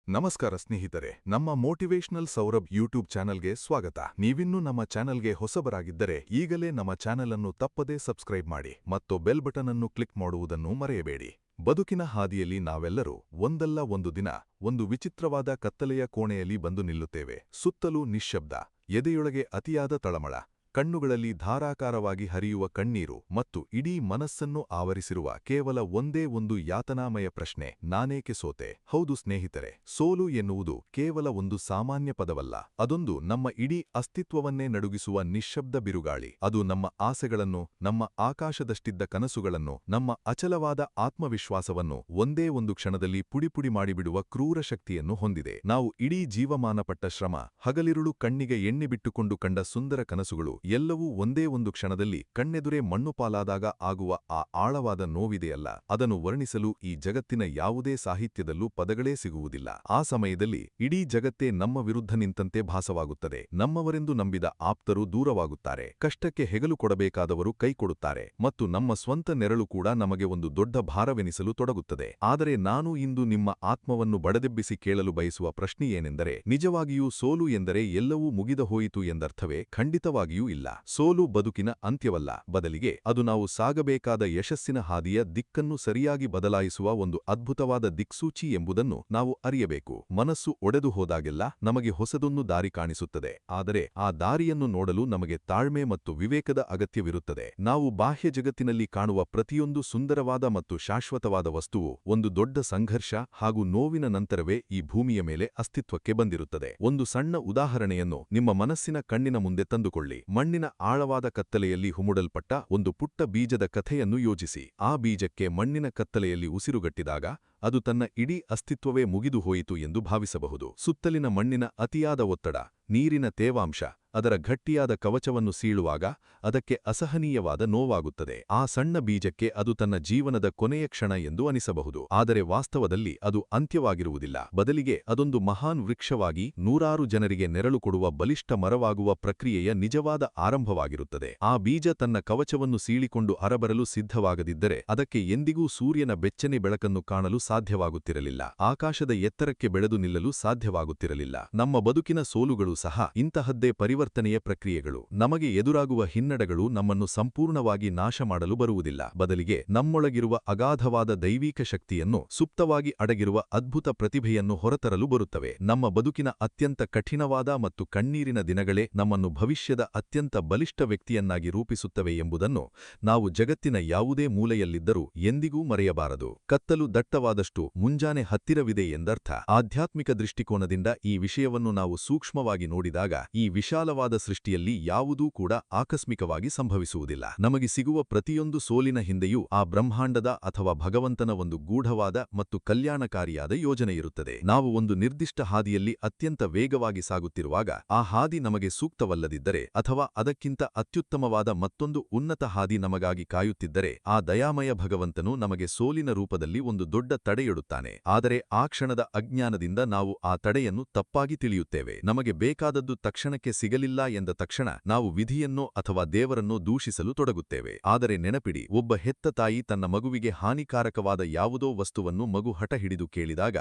ನಮಸ್ಕಾರ ಸ್ನೇಹಿತರೆ, ನಮ್ಮ ಮೋಟಿವೇಶನಲ್ ಸೌರಭ್ ಯೂಟ್ಯೂಬ್ ಚಾನಲ್ಗೆ ಸ್ವಾಗತ. ನೀವಿನ್ನೂ ನಮ್ಮ ಚಾನಲ್ಗೆ ಹೊಸಬರಾಗಿದ್ದರೆ ಈಗಲೇ ನಮ್ಮ ಚಾನಲ್ ಅನ್ನು ತಪ್ಪದೇ ಸಬ್ಸ್ಕ್ರೈಬ್ ಮಾಡಿ ಮತ್ತು ಬೆಲ್ ಬಟನ್ ಅನ್ನು ಕ್ಲಿಕ್ ಮಾಡುವುದನ್ನು ಮರೆಯಬೇಡಿ. ಬದುಕಿನ ಹಾದಿಯಲ್ಲಿ ನಾವೆಲ್ಲರೂ ಒಂದಲ್ಲ ಒಂದು ದಿನ ಒಂದು ವಿಚಿತ್ರವಾದ ಕತ್ತಲೆಯ ಕೋಣೆಯಲ್ಲಿ ಬಂದು ನಿಲ್ಲುತ್ತೇವೆ. ಸುತ್ತಲೂ ನಿಶ್ಶಬ್ದ, ಎದೆಯೊಳಗೆ ಅತಿಯಾದ ತಳಮಳ, ಕಣ್ಣುಗಳಲ್ಲಿ ಧಾರಾಕಾರವಾಗಿ ಹರಿಯುವ ಕಣ್ಣೀರು ಮತ್ತು ಇಡೀ ಮನಸ್ಸನ್ನು ಆವರಿಸಿರುವ ಕೇವಲ ಒಂದೇ ಒಂದು ಯಾತನಾಮಯ ಪ್ರಶ್ನೆ: ನಾನೇಕೆ ಸೋತೆ? ಹೌದು ಸ್ನೇಹಿತರೆ, ಸೋಲು ಎನ್ನುವುದು ಕೇವಲ ಒಂದು ಸಾಮಾನ್ಯ ಪದವಲ್ಲ. ಅದೊಂದು ನಮ್ಮ ಇಡೀ ಅಸ್ತಿತ್ವವನ್ನೇ ನಡುಗಿಸುವ ನಿಶ್ಶಬ್ದ ಬಿರುಗಾಳಿ. ಅದು ನಮ್ಮ ಆಸೆಗಳನ್ನು, ನಮ್ಮ ಆಕಾಶದಷ್ಟಿದ್ದ ಕನಸುಗಳನ್ನು, ನಮ್ಮ ಅಚಲವಾದ ಆತ್ಮವಿಶ್ವಾಸವನ್ನು ಒಂದೇ ಒಂದು ಕ್ಷಣದಲ್ಲಿ ಪುಡಿಪುಡಿ ಮಾಡಿಬಿಡುವ ಕ್ರೂರ ಶಕ್ತಿಯನ್ನು ಹೊಂದಿದೆ. ನಾವು ಇಡೀ ಜೀವಮಾನ ಪಟ್ಟ ಶ್ರಮ, ಹಗಲಿರುಳು ಕಣ್ಣಿಗೆ ಎಣ್ಣೆ ಬಿಟ್ಟುಕೊಂಡು ಕಂಡ ಸುಂದರ ಕನಸುಗಳು ಎಲ್ಲವೂ ಒಂದೇ ಒಂದು ಕ್ಷಣದಲ್ಲಿ ಕಣ್ಣೆದುರೇ ಮಣ್ಣುಪಾಲಾದಾಗ ಆಗುವ ಆ ಆಳವಾದ ನೋವಿದೆಯಲ್ಲ, ಅದನ್ನು ವರ್ಣಿಸಲು ಈ ಜಗತ್ತಿನ ಯಾವುದೇ ಸಾಹಿತ್ಯದಲ್ಲೂ ಪದಗಳೇ ಸಿಗುವುದಿಲ್ಲ. ಆ ಸಮಯದಲ್ಲಿ ಇಡೀ ಜಗತ್ತೇ ನಮ್ಮ ವಿರುದ್ಧ ನಿಂತಂತೆ ಭಾಸವಾಗುತ್ತದೆ. ನಮ್ಮವರೆಂದು ನಂಬಿದ ಆಪ್ತರು ದೂರವಾಗುತ್ತಾರೆ, ಕಷ್ಟಕ್ಕೆ ಹೆಗಲು ಕೊಡಬೇಕಾದವರು ಕೈಕೊಡುತ್ತಾರೆ, ಮತ್ತು ನಮ್ಮ ಸ್ವಂತ ನೆರಳು ಕೂಡ ನಮಗೆ ಒಂದು ದೊಡ್ಡ ಭಾರವೆನಿಸಲು ತೊಡಗುತ್ತದೆ. ಆದರೆ ನಾನು ಇಂದು ನಿಮ್ಮ ಆತ್ಮವನ್ನು ಬಡದೆಬ್ಬಿಸಿ ಕೇಳಲು ಬಯಸುವ ಪ್ರಶ್ನೆಯೇನೆಂದರೆ, ನಿಜವಾಗಿಯೂ ಸೋಲು ಎಂದರೆ ಎಲ್ಲವೂ ಮುಗಿದ ಹೋಯಿತು ಎಂದರ್ಥವೇ? ಖಂಡಿತವಾಗಿಯೂ ಇಲ್ಲ. ಸೋಲು ಬದುಕಿನ ಅಂತ್ಯವಲ್ಲ, ಬದಲಿಗೆ ಅದು ನಾವು ಸಾಗಬೇಕಾದ ಯಶಸ್ಸಿನ ಹಾದಿಯ ದಿಕ್ಕನ್ನು ಸರಿಯಾಗಿ ಬದಲಾಯಿಸುವ ಒಂದು ಅದ್ಭುತವಾದ ದಿಕ್ಸೂಚಿ ಎಂಬುದನ್ನು ನಾವು ಅರಿಯಬೇಕು. ಮನಸ್ಸು ಒಡೆದು ಹೋದಾಗೆಲ್ಲ ನಮಗೆ ಹೊಸದೊಂದು ದಾರಿ ಕಾಣಿಸುತ್ತದೆ, ಆದರೆ ಆ ದಾರಿಯನ್ನು ನೋಡಲು ನಮಗೆ ತಾಳ್ಮೆ ಮತ್ತು ವಿವೇಕದ ಅಗತ್ಯವಿರುತ್ತದೆ. ನಾವು ಬಾಹ್ಯ ಜಗತ್ತಿನಲ್ಲಿ ಕಾಣುವ ಪ್ರತಿಯೊಂದು ಸುಂದರವಾದ ಮತ್ತು ಶಾಶ್ವತವಾದ ವಸ್ತುವು ಒಂದು ದೊಡ್ಡ ಸಂಘರ್ಷ ಹಾಗೂ ನೋವಿನ ನಂತರವೇ ಈ ಭೂಮಿಯ ಮೇಲೆ ಅಸ್ತಿತ್ವಕ್ಕೆ ಬಂದಿರುತ್ತದೆ. ಒಂದು ಸಣ್ಣ ಉದಾಹರಣೆಯನ್ನು ನಿಮ್ಮ ಮನಸ್ಸಿನ ಕಣ್ಣಿನ ಮುಂದೆ ತಂದುಕೊಳ್ಳಿ. ಮಣ್ಣಿನ ಆಳವಾದ ಕತ್ತಲೆಯಲ್ಲಿ ಹುಮುಡಲ್ಪಟ್ಟ ಒಂದು ಪುಟ್ಟ ಬೀಜದ ಕಥೆಯನ್ನು ಯೋಚಿಸಿ. ಆ ಬೀಜಕ್ಕೆ ಮಣ್ಣಿನ ಕತ್ತಲೆಯಲ್ಲಿ ಉಸಿರುಗಟ್ಟಿದಾಗ ಅದು ತನ್ನ ಇಡೀ ಅಸ್ತಿತ್ವವೇ ಮುಗಿದು ಹೋಯಿತು ಎಂದು ಭಾವಿಸಬಹುದು. ಸುತ್ತಲಿನ ಮಣ್ಣಿನ ಅತಿಯಾದ ಒತ್ತಡ, ನೀರಿನ ತೇವಾಂಶ ಅದರ ಗಟ್ಟಿಯಾದ ಕವಚವನ್ನು ಸೀಳುವಾಗ ಅದಕ್ಕೆ ಅಸಹನೀಯವಾದ ನೋವಾಗುತ್ತದೆ. ಆ ಸಣ್ಣ ಬೀಜಕ್ಕೆ ಅದು ತನ್ನ ಜೀವನದ ಕೊನೆಯ ಕ್ಷಣ ಎಂದು ಅನಿಸಬಹುದು, ಆದರೆ ವಾಸ್ತವದಲ್ಲಿ ಅದು ಅಂತ್ಯವಾಗಿರುವುದಿಲ್ಲ. ಬದಲಿಗೆ ಅದೊಂದು ಮಹಾನ್ ವೃಕ್ಷವಾಗಿ ನೂರಾರು ಜನರಿಗೆ ನೆರಳು ಕೊಡುವ ಬಲಿಷ್ಠ ಮರವಾಗುವ ಪ್ರಕ್ರಿಯೆಯ ನಿಜವಾದ ಆರಂಭವಾಗಿರುತ್ತದೆ. ಆ ಬೀಜ ತನ್ನ ಕವಚವನ್ನು ಸೀಳಿಕೊಂಡು ಹೊರಬರಲು ಸಿದ್ಧವಾಗದಿದ್ದರೆ ಅದಕ್ಕೆ ಎಂದಿಗೂ ಸೂರ್ಯನ ಬೆಚ್ಚನೆ ಬೆಳಕನ್ನು ಕಾಣಲು ಸಾಧ್ಯವಾಗುತ್ತಿರಲಿಲ್ಲ, ಆಕಾಶದ ಎತ್ತರಕ್ಕೆ ಬೆಳೆದು ನಿಲ್ಲಲು ಸಾಧ್ಯವಾಗುತ್ತಿರಲಿಲ್ಲ. ನಮ್ಮ ಬದುಕಿನ ಸೋಲುಗಳು ಸಹ ಇಂತಹದ್ದೇ ಪರಿವರ್ತನೆಯ ಪ್ರಕ್ರಿಯೆಗಳು. ನಮಗೆ ಎದುರಾಗುವ ಹಿನ್ನಡೆಗಳು ನಮ್ಮನ್ನು ಸಂಪೂರ್ಣವಾಗಿ ನಾಶ ಮಾಡಲು ಬರುವುದಿಲ್ಲ, ಬದಲಿಗೆ ನಮ್ಮೊಳಗಿರುವ ಅಗಾಧವಾದ ದೈವಿಕ ಶಕ್ತಿಯನ್ನು, ಸುಪ್ತವಾಗಿ ಅಡಗಿರುವ ಅದ್ಭುತ ಪ್ರತಿಭೆಯನ್ನು ಹೊರತರಲು ಬರುತ್ತವೆ. ನಮ್ಮ ಬದುಕಿನ ಅತ್ಯಂತ ಕಠಿಣವಾದ ಮತ್ತು ಕಣ್ಣೀರಿನ ದಿನಗಳೇ ನಮ್ಮನ್ನು ಭವಿಷ್ಯದ ಅತ್ಯಂತ ಬಲಿಷ್ಠ ವ್ಯಕ್ತಿಯನ್ನಾಗಿ ರೂಪಿಸುತ್ತವೆ ಎಂಬುದನ್ನು ನಾವು ಜಗತ್ತಿನ ಯಾವುದೇ ಮೂಲೆಯಲ್ಲಿದ್ದರೂ ಎಂದಿಗೂ ಮರೆಯಬಾರದು. ಕತ್ತಲು ದಟ್ಟವಾದಷ್ಟು ಮುಂಜಾನೆ ಹತ್ತಿರವಿದೆ ಎಂದರ್ಥ. ಆಧ್ಯಾತ್ಮಿಕ ದೃಷ್ಟಿಕೋನದಿಂದ ಈ ವಿಷಯವನ್ನು ನಾವು ಸೂಕ್ಷ್ಮವಾಗಿ ನೋಡಿದಾಗ ಈ ವಿಶಾಲವಾದ ಸೃಷ್ಟಿಯಲ್ಲಿ ಯಾವುದೂ ಕೂಡ ಆಕಸ್ಮಿಕವಾಗಿ ಸಂಭವಿಸುವುದಿಲ್ಲ. ನಮಗೆ ಸಿಗುವ ಪ್ರತಿಯೊಂದು ಸೋಲಿನ ಹಿಂದೆಯೂ ಆ ಬ್ರಹ್ಮಾಂಡದ ಅಥವಾ ಭಗವಂತನ ಒಂದು ಗೂಢವಾದ ಮತ್ತು ಕಲ್ಯಾಣಕಾರಿಯಾದ ಯೋಜನೆಯಿರುತ್ತದೆ. ನಾವು ಒಂದು ನಿರ್ದಿಷ್ಟ ಹಾದಿಯಲ್ಲಿ ಅತ್ಯಂತ ವೇಗವಾಗಿ ಸಾಗುತ್ತಿರುವಾಗ ಆ ಹಾದಿ ನಮಗೆ ಸೂಕ್ತವಲ್ಲದಿದ್ದರೆ, ಅಥವಾ ಅದಕ್ಕಿಂತ ಅತ್ಯುತ್ತಮವಾದ ಮತ್ತೊಂದು ಉನ್ನತ ಹಾದಿ ನಮಗಾಗಿ ಕಾಯುತ್ತಿದ್ದರೆ, ಆ ದಯಾಮಯ ಭಗವಂತನು ನಮಗೆ ಸೋಲಿನ ರೂಪದಲ್ಲಿ ಒಂದು ದೊಡ್ಡ ತಡೆಯೊಡ್ಡುತ್ತಾನೆ. ಆದರೆ ಆ ಕ್ಷಣದ ಅಜ್ಞಾನದಿಂದ ನಾವು ಆ ತಡೆಯನ್ನು ತಪ್ಪಾಗಿ ತಿಳಿಯುತ್ತೇವೆ. ನಮಗೆ ಬೇಕಾದದ್ದು ತಕ್ಷಣಕ್ಕೆ ಸಿಗಲಿಲ್ಲ ಎಂದ ತಕ್ಷಣ ನಾವು ವಿಧಿಯನ್ನೋ ಅಥವಾ ದೇವರನ್ನೋ ದೂಷಿಸಲು ತೊಡಗುತ್ತೇವೆ. ಆದರೆ ನೆನಪಿಡಿ, ಒಬ್ಬ ಹೆತ್ತ ತಾಯಿ ತನ್ನ ಮಗುವಿಗೆ ಹಾನಿಕಾರಕವಾದ ಯಾವುದೋ ವಸ್ತುವನ್ನು ಮಗು ಹಠ ಹಿಡಿದು ಕೇಳಿದಾಗ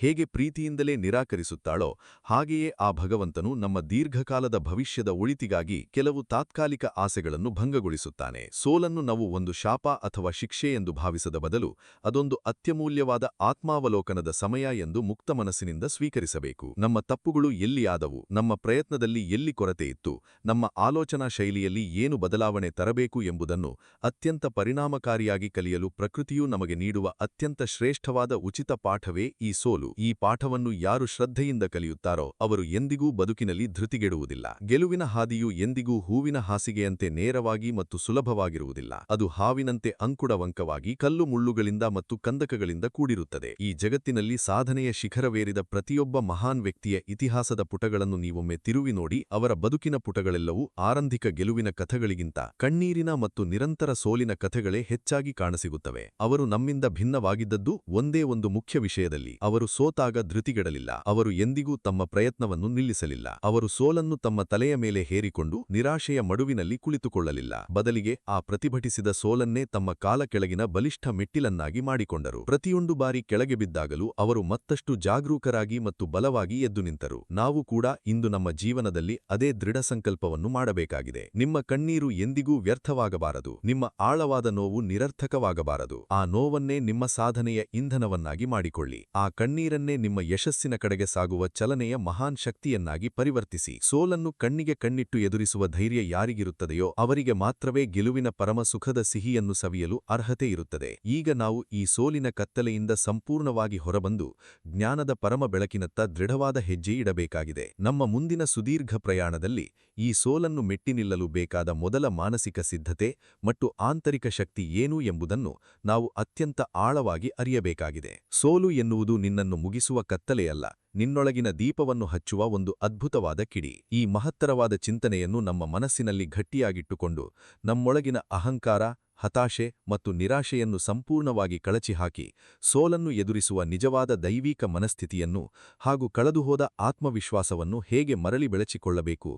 ಹೇಗೆ ಪ್ರೀತಿಯಿಂದಲೇ ನಿರಾಕರಿಸುತ್ತಾಳೋ, ಹಾಗೆಯೇ ಆ ಭಗವಂತನು ನಮ್ಮ ದೀರ್ಘಕಾಲದ ಭವಿಷ್ಯದ ಒಳಿತಿಗಾಗಿ ಕೆಲವು ತಾತ್ಕಾಲಿಕ ಆಸೆಗಳನ್ನು ಭಂಗಗೊಳಿಸುತ್ತಾನೆ. ಸೋಲನ್ನು ನಾವು ಒಂದು ಶಾಪ ಅಥವಾ ಶಿಕ್ಷೆ ಎಂದು ಭಾವಿಸದ ಬದಲು ಅದೊಂದು ಅತ್ಯಮೂಲ್ಯವಾದ ಆತ್ಮಾವಲೋಕನದ ಸಮಯ ಎಂದು ಮುಕ್ತ ಮನಸ್ಸಿನಿಂದ ಸ್ವೀಕರಿಸಬೇಕು. ನಮ್ಮ ತಪ್ಪುಗಳು ಎಲ್ಲಿ ಆದವು, ನಮ್ಮ ಪ್ರಯತ್ನದಲ್ಲಿ ಎಲ್ಲಿ ಕೊರತೆಯಿತ್ತು, ನಮ್ಮ ಆಲೋಚನಾ ಶೈಲಿಯಲ್ಲಿ ಏನು ಬದಲಾವಣೆ ತರಬೇಕು ಎಂಬುದನ್ನು ಅತ್ಯಂತ ಪರಿಣಾಮಕಾರಿಯಾಗಿ ಕಲಿಯಲು ಪ್ರಕೃತಿಯು ನಮಗೆ ನೀಡುವ ಅತ್ಯಂತ ಶ್ರೇಷ್ಠವಾದ ಉಚಿತ ಪಾಠವೇ ಈ ಸೋಲು. ಈ ಪಾಠವನ್ನು ಯಾರು ಶ್ರದ್ಧೆಯಿಂದ ಕಲಿಯುತ್ತಾರೋ ಅವರು ಎಂದಿಗೂ ಬದುಕಿನಲ್ಲಿ ಧೃತಿಗೆಡುವುದಿಲ್ಲ. ಗೆಲುವಿನ ಹಾದಿಯು ಎಂದಿಗೂ ಹೂವಿನ ಹಾಸಿಗೆಯಂತೆ ನೇರವಾಗಿ ಮತ್ತು ಸುಲಭವಾಗಿರುವುದಿಲ್ಲ. ಅದು ಹಾವಿನಂತೆ ಅಂಕುಡವಂಕವಾಗಿ ಕಲ್ಲು ಮುಳ್ಳುಗಳಿಂದ ಮತ್ತು ಕಂದಕಗಳಿಂದ ಕೂಡಿರುತ್ತದೆ. ಈ ಜಗತ್ತಿನಲ್ಲಿ ಸಾಧನೆಯ ಶಿಖರವೇರಿದ ಪ್ರತಿಯೊಬ್ಬ ಮಹಾನ್ ವ್ಯಕ್ತಿಯ ಇತಿಹಾಸದ ಪುಟಗಳನ್ನು ನೀವೊಮ್ಮೆ ತಿರುವಿ ನೋಡಿ, ಅವರ ಅವರ ಬದುಕಿನ ಪುಟಗಳೆಲ್ಲವೂ ಆರಂಭಿಕ ಗೆಲುವಿನ ಕಥೆಗಳಿಗಿಂತ ಕಣ್ಣೀರಿನ ಮತ್ತು ನಿರಂತರ ಸೋಲಿನ ಕಥೆಗಳೇ ಹೆಚ್ಚಾಗಿ ಕಾಣಸಿಗುತ್ತವೆ. ಅವರು ನಮ್ಮಿಂದ ಭಿನ್ನವಾಗಿದ್ದದ್ದು ಒಂದೇ ಒಂದು ಮುಖ್ಯ ವಿಷಯದಲ್ಲಿ: ಅವರು ಸೋತಾಗ ಧೃತಿಗೆಡಲಿಲ್ಲ. ಅವರು ಎಂದಿಗೂ ತಮ್ಮ ಪ್ರಯತ್ನವನ್ನು ನಿಲ್ಲಿಸಲಿಲ್ಲ. ಅವರು ಸೋಲನ್ನು ತಮ್ಮ ತಲೆಯ ಮೇಲೆ ಹೇರಿಕೊಂಡು ನಿರಾಶೆಯ ಮಡುವಿನಲ್ಲಿ ಕುಳಿತುಕೊಳ್ಳಲಿಲ್ಲ. ಬದಲಿಗೆ ಆ ಪ್ರತಿಭಟಿಸಿದ ಸೋಲನ್ನೇ ತಮ್ಮ ಕಾಲ ಕೆಳಗಿನ ಬಲಿಷ್ಠ ಮೆಟ್ಟಿಲನ್ನಾಗಿ ಮಾಡಿಕೊಂಡರು. ಪ್ರತಿಯೊಂದು ಬಾರಿ ಕೆಳಗೆ ಬಿದ್ದಾಗಲೂ ಅವರು ಮತ್ತಷ್ಟು ಜಾಗರೂಕರಾಗಿ ಮತ್ತು ಬಲವಾಗಿ ಎದ್ದು ನಿಂತರು. ನಾವು ಕೂಡ ಇಂದು ನಮ್ಮ ಜೀವನದಲ್ಲಿ ಅದೇ ದೃಢ ಸಂಕಲ್ಪವನ್ನು ಮಾಡಬೇಕಾಗಿದೆ. ನಿಮ್ಮ ಕಣ್ಣೀರು ಎಂದಿಗೂ ವ್ಯರ್ಥವಾಗಬಾರದು. ನಿಮ್ಮ ಆಳವಾದ ನೋವು ನಿರರ್ಥಕವಾಗಬಾರದು. ಆ ನೋವನ್ನೇ ನಿಮ್ಮ ಸಾಧನೆಯ ಇಂಧನವನ್ನಾಗಿ ಮಾಡಿಕೊಳ್ಳಿ. ಆ ಕಣ್ಣೀರನ್ನೇ ನಿಮ್ಮ ಯಶಸ್ಸಿನ ಕಡೆಗೆ ಸಾಗುವ ಚಲನೆಯ ಮಹಾನ್ ಶಕ್ತಿಯನ್ನಾಗಿ ಪರಿವರ್ತಿಸಿ. ಸೋಲನ್ನು ಕಣ್ಣಿಗೆ ಕಣ್ಣಿಟ್ಟು ಎದುರಿಸುವ ಧೈರ್ಯ ಯಾರಿಗಿರುತ್ತದೆಯೋ ಅವರಿಗೆ ಮಾತ್ರವೇ ಗೆಲುವಿನ ಪರಮ ಸುಖದ ಸಿಹಿಯನ್ನು ಸವಿಯಲು ಅರ್ಹತೆ ಇರುತ್ತದೆ. ಈಗ ನಾವು ಈ ಸೋಲಿನ ಕತ್ತಲೆಯಿಂದ ಸಂಪೂರ್ಣವಾಗಿ ಹೊರಬಂದು ಜ್ಞಾನದ ಪರಮ ಬೆಳಕಿನತ್ತ ದೃಢವಾದ ಹೆಜ್ಜೆ ಇಡಬೇಕಾಗಿದೆ. ನಮ್ಮ ಮುಂದಿನ ಸುದೀರ್ಘ ಪ್ರಯಾಣದಲ್ಲಿ ಈ ಸೋಲನ್ನು ಮೆಟ್ಟಿ ನಿಲ್ಲಲು ಬೇಕಾದ ಮೊದಲ ಮಾನಸಿಕ ಸಿದ್ಧತೆ ಮತ್ತು ಆಂತರಿಕ ಶಕ್ತಿ ಏನು ಎಂಬುದನ್ನು ನಾವು ಅತ್ಯಂತ ಆಳವಾಗಿ ಅರಿಯಬೇಕಾಗಿದೆ. ಸೋಲು ಎನ್ನುವುದು ನಿನ್ನನ್ನು ಮುಗಿಸುವ ಕತ್ತಲೆಯಲ್ಲ, ನಿನ್ನೊಳಗಿನ ದೀಪವನ್ನು ಹಚ್ಚುವ ಒಂದು ಅದ್ಭುತವಾದ ಕಿಡಿ. ಈ ಮಹತ್ತರವಾದ ಚಿಂತನೆಯನ್ನು ನಮ್ಮ ಮನಸ್ಸಿನಲ್ಲಿ ಗಟ್ಟಿಯಾಗಿಟ್ಟುಕೊಂಡು ನಮ್ಮೊಳಗಿನ ಅಹಂಕಾರ, ಹತಾಶೆ ಮತ್ತು ನಿರಾಶೆಯನ್ನು ಸಂಪೂರ್ಣವಾಗಿ ಕಳಚಿಹಾಕಿ ಸೋಲನ್ನು ಎದುರಿಸುವ ನಿಜವಾದ ದೈವಿಕ ಮನಸ್ಥಿತಿಯನ್ನು ಹಾಗೂ ಕಳೆದುಹೋದ ಆತ್ಮವಿಶ್ವಾಸವನ್ನು ಹೇಗೆ ಮರಳಿ ಬೆಳೆಸಿಕೊಳ್ಳಬೇಕು.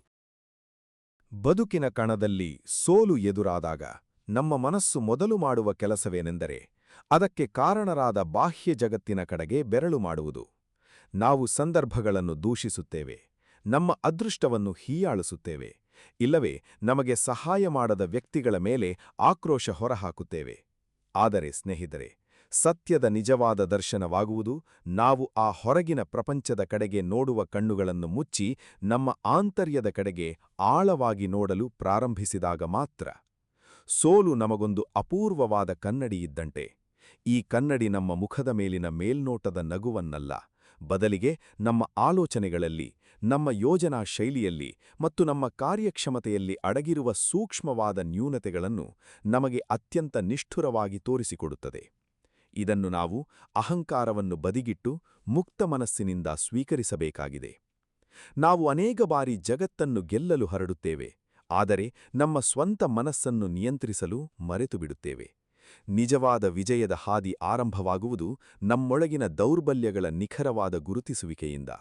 ಬದುಕಿನ ಕಣದಲ್ಲಿ ಸೋಲು ಎದುರಾದಾಗ ನಮ್ಮ ಮನಸ್ಸು ಮೊದಲು ಮಾಡುವ ಕೆಲಸವೇನೆಂದರೆ ಅದಕ್ಕೆ ಕಾರಣರಾದ ಬಾಹ್ಯ ಜಗತ್ತಿನ ಕಡೆಗೆ ಬೆರಳು ಮಾಡುವುದು. ನಾವು ಸಂದರ್ಭಗಳನ್ನು ದೂಷಿಸುತ್ತೇವೆ, ನಮ್ಮ ಅದೃಷ್ಟವನ್ನು ಹೀಯಾಳಿಸುತ್ತೇವೆ, ಇಲ್ಲವೇ ನಮಗೆ ಸಹಾಯ ಮಾಡದ ವ್ಯಕ್ತಿಗಳ ಮೇಲೆ ಆಕ್ರೋಶ ಹೊರಹಾಕುತ್ತೇವೆ. ಆದರೆ ಸ್ನೇಹಿತರೆ, ಸತ್ಯದ ನಿಜವಾದ ದರ್ಶನವಾಗುವುದು ನಾವು ಆ ಹೊರಗಿನ ಪ್ರಪಂಚದ ಕಡೆಗೆ ನೋಡುವ ಕಣ್ಣುಗಳನ್ನು ಮುಚ್ಚಿ ನಮ್ಮ ಆಂತರ್ಯದ ಕಡೆಗೆ ಆಳವಾಗಿ ನೋಡಲು ಪ್ರಾರಂಭಿಸಿದಾಗ ಮಾತ್ರ. ಸೋಲು ನಮಗೊಂದು ಅಪೂರ್ವವಾದ ಕನ್ನಡಿಯಿದ್ದಂತೆ. ಈ ಕನ್ನಡಿ ನಮ್ಮ ಮುಖದ ಮೇಲಿನ ಮೇಲ್ನೋಟದ ನಗುವನ್ನಲ್ಲ, ಬದಲಿಗೆ ನಮ್ಮ ಆಲೋಚನೆಗಳಲ್ಲಿ, ನಮ್ಮ ಯೋಜನಾ ಶೈಲಿಯಲ್ಲಿ ಮತ್ತು ನಮ್ಮ ಕಾರ್ಯಕ್ಷಮತೆಯಲ್ಲಿ ಅಡಗಿರುವ ಸೂಕ್ಷ್ಮವಾದ ನ್ಯೂನತೆಗಳನ್ನು ನಮಗೆ ಅತ್ಯಂತ ನಿಷ್ಠುರವಾಗಿ ತೋರಿಸಿಕೊಡುತ್ತದೆ. ಇದನ್ನು ನಾವು ಅಹಂಕಾರವನ್ನು ಬದಿಗಿಟ್ಟು ಮುಕ್ತ ಮನಸ್ಸಿನಿಂದ ಸ್ವೀಕರಿಸಬೇಕಾಗಿದೆ. ನಾವು ಅನೇಕ ಬಾರಿ ಜಗತ್ತನ್ನು ಗೆಲ್ಲಲು ಹರಡುತ್ತೇವೆ, ಆದರೆ ನಮ್ಮ ಸ್ವಂತ ಮನಸ್ಸನ್ನು ನಿಯಂತ್ರಿಸಲು ಮರೆತುಬಿಡುತ್ತೇವೆ. ನಿಜವಾದ ವಿಜಯದ ಹಾದಿ ಆರಂಭವಾಗುವುದು ನಮ್ಮೊಳಗಿನ ದೌರ್ಬಲ್ಯಗಳ ನಿಖರವಾದ ಗುರುತಿಸುವಿಕೆಯಿಂದ.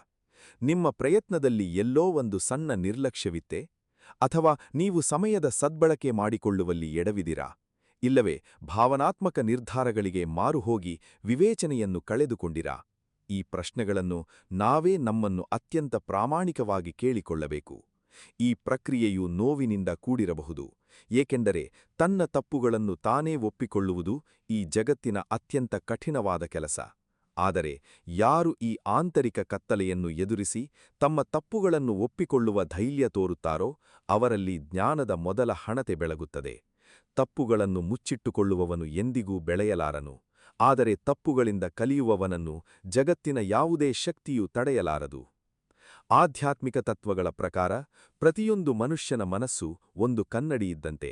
ನಿಮ್ಮ ಪ್ರಯತ್ನದಲ್ಲಿ ಎಲ್ಲೋ ಒಂದು ಸಣ್ಣ ನಿರ್ಲಕ್ಷ್ಯವಿತ್ತೆ? ಅಥವಾ ನೀವು ಸಮಯದ ಸದ್ಬಳಕೆ ಮಾಡಿಕೊಳ್ಳುವಲ್ಲಿ ಎಡವಿದಿರಾ? ಇಲ್ಲವೇ ಭಾವನಾತ್ಮಕ ನಿರ್ಧಾರಗಳಿಗೆ ಮಾರುಹೋಗಿ ವಿವೇಚನೆಯನ್ನು ಕಳೆದುಕೊಂಡಿರಾ? ಈ ಪ್ರಶ್ನೆಗಳನ್ನು ನಾವೇ ನಮ್ಮನ್ನು ಅತ್ಯಂತ ಪ್ರಾಮಾಣಿಕವಾಗಿ ಕೇಳಿಕೊಳ್ಳಬೇಕು. ಈ ಪ್ರಕ್ರಿಯೆಯು ನೋವಿನಿಂದ ಕೂಡಿರಬಹುದು, ಏಕೆಂದರೆ ತನ್ನ ತಪ್ಪುಗಳನ್ನು ತಾನೇ ಒಪ್ಪಿಕೊಳ್ಳುವುದು ಈ ಜಗತ್ತಿನ ಅತ್ಯಂತ ಕಠಿಣವಾದ ಕೆಲಸ. ಆದರೆ ಯಾರು ಈ ಆಂತರಿಕ ಕತ್ತಲೆಯನ್ನು ಎದುರಿಸಿ ತಮ್ಮ ತಪ್ಪುಗಳನ್ನು ಒಪ್ಪಿಕೊಳ್ಳುವ ಧೈರ್ಯ ತೋರುತ್ತಾರೋ ಅವರಲ್ಲಿ ಜ್ಞಾನದ ಮೊದಲ ಹಣತೆ ಬೆಳಗುತ್ತದೆ. ತಪ್ಪುಗಳನ್ನು ಮುಚ್ಚಿಟ್ಟುಕೊಳ್ಳುವವನು ಎಂದಿಗೂ ಬೆಳೆಯಲಾರನು, ಆದರೆ ತಪ್ಪುಗಳಿಂದ ಕಲಿಯುವವನನ್ನು ಜಗತ್ತಿನ ಯಾವುದೇ ಶಕ್ತಿಯೂ ತಡೆಯಲಾರದು. ಆಧ್ಯಾತ್ಮಿಕ ತತ್ವಗಳ ಪ್ರಕಾರ ಪ್ರತಿಯೊಂದು ಮನುಷ್ಯನ ಮನಸ್ಸು ಒಂದು ಕನ್ನಡಿಯಿದ್ದಂತೆ.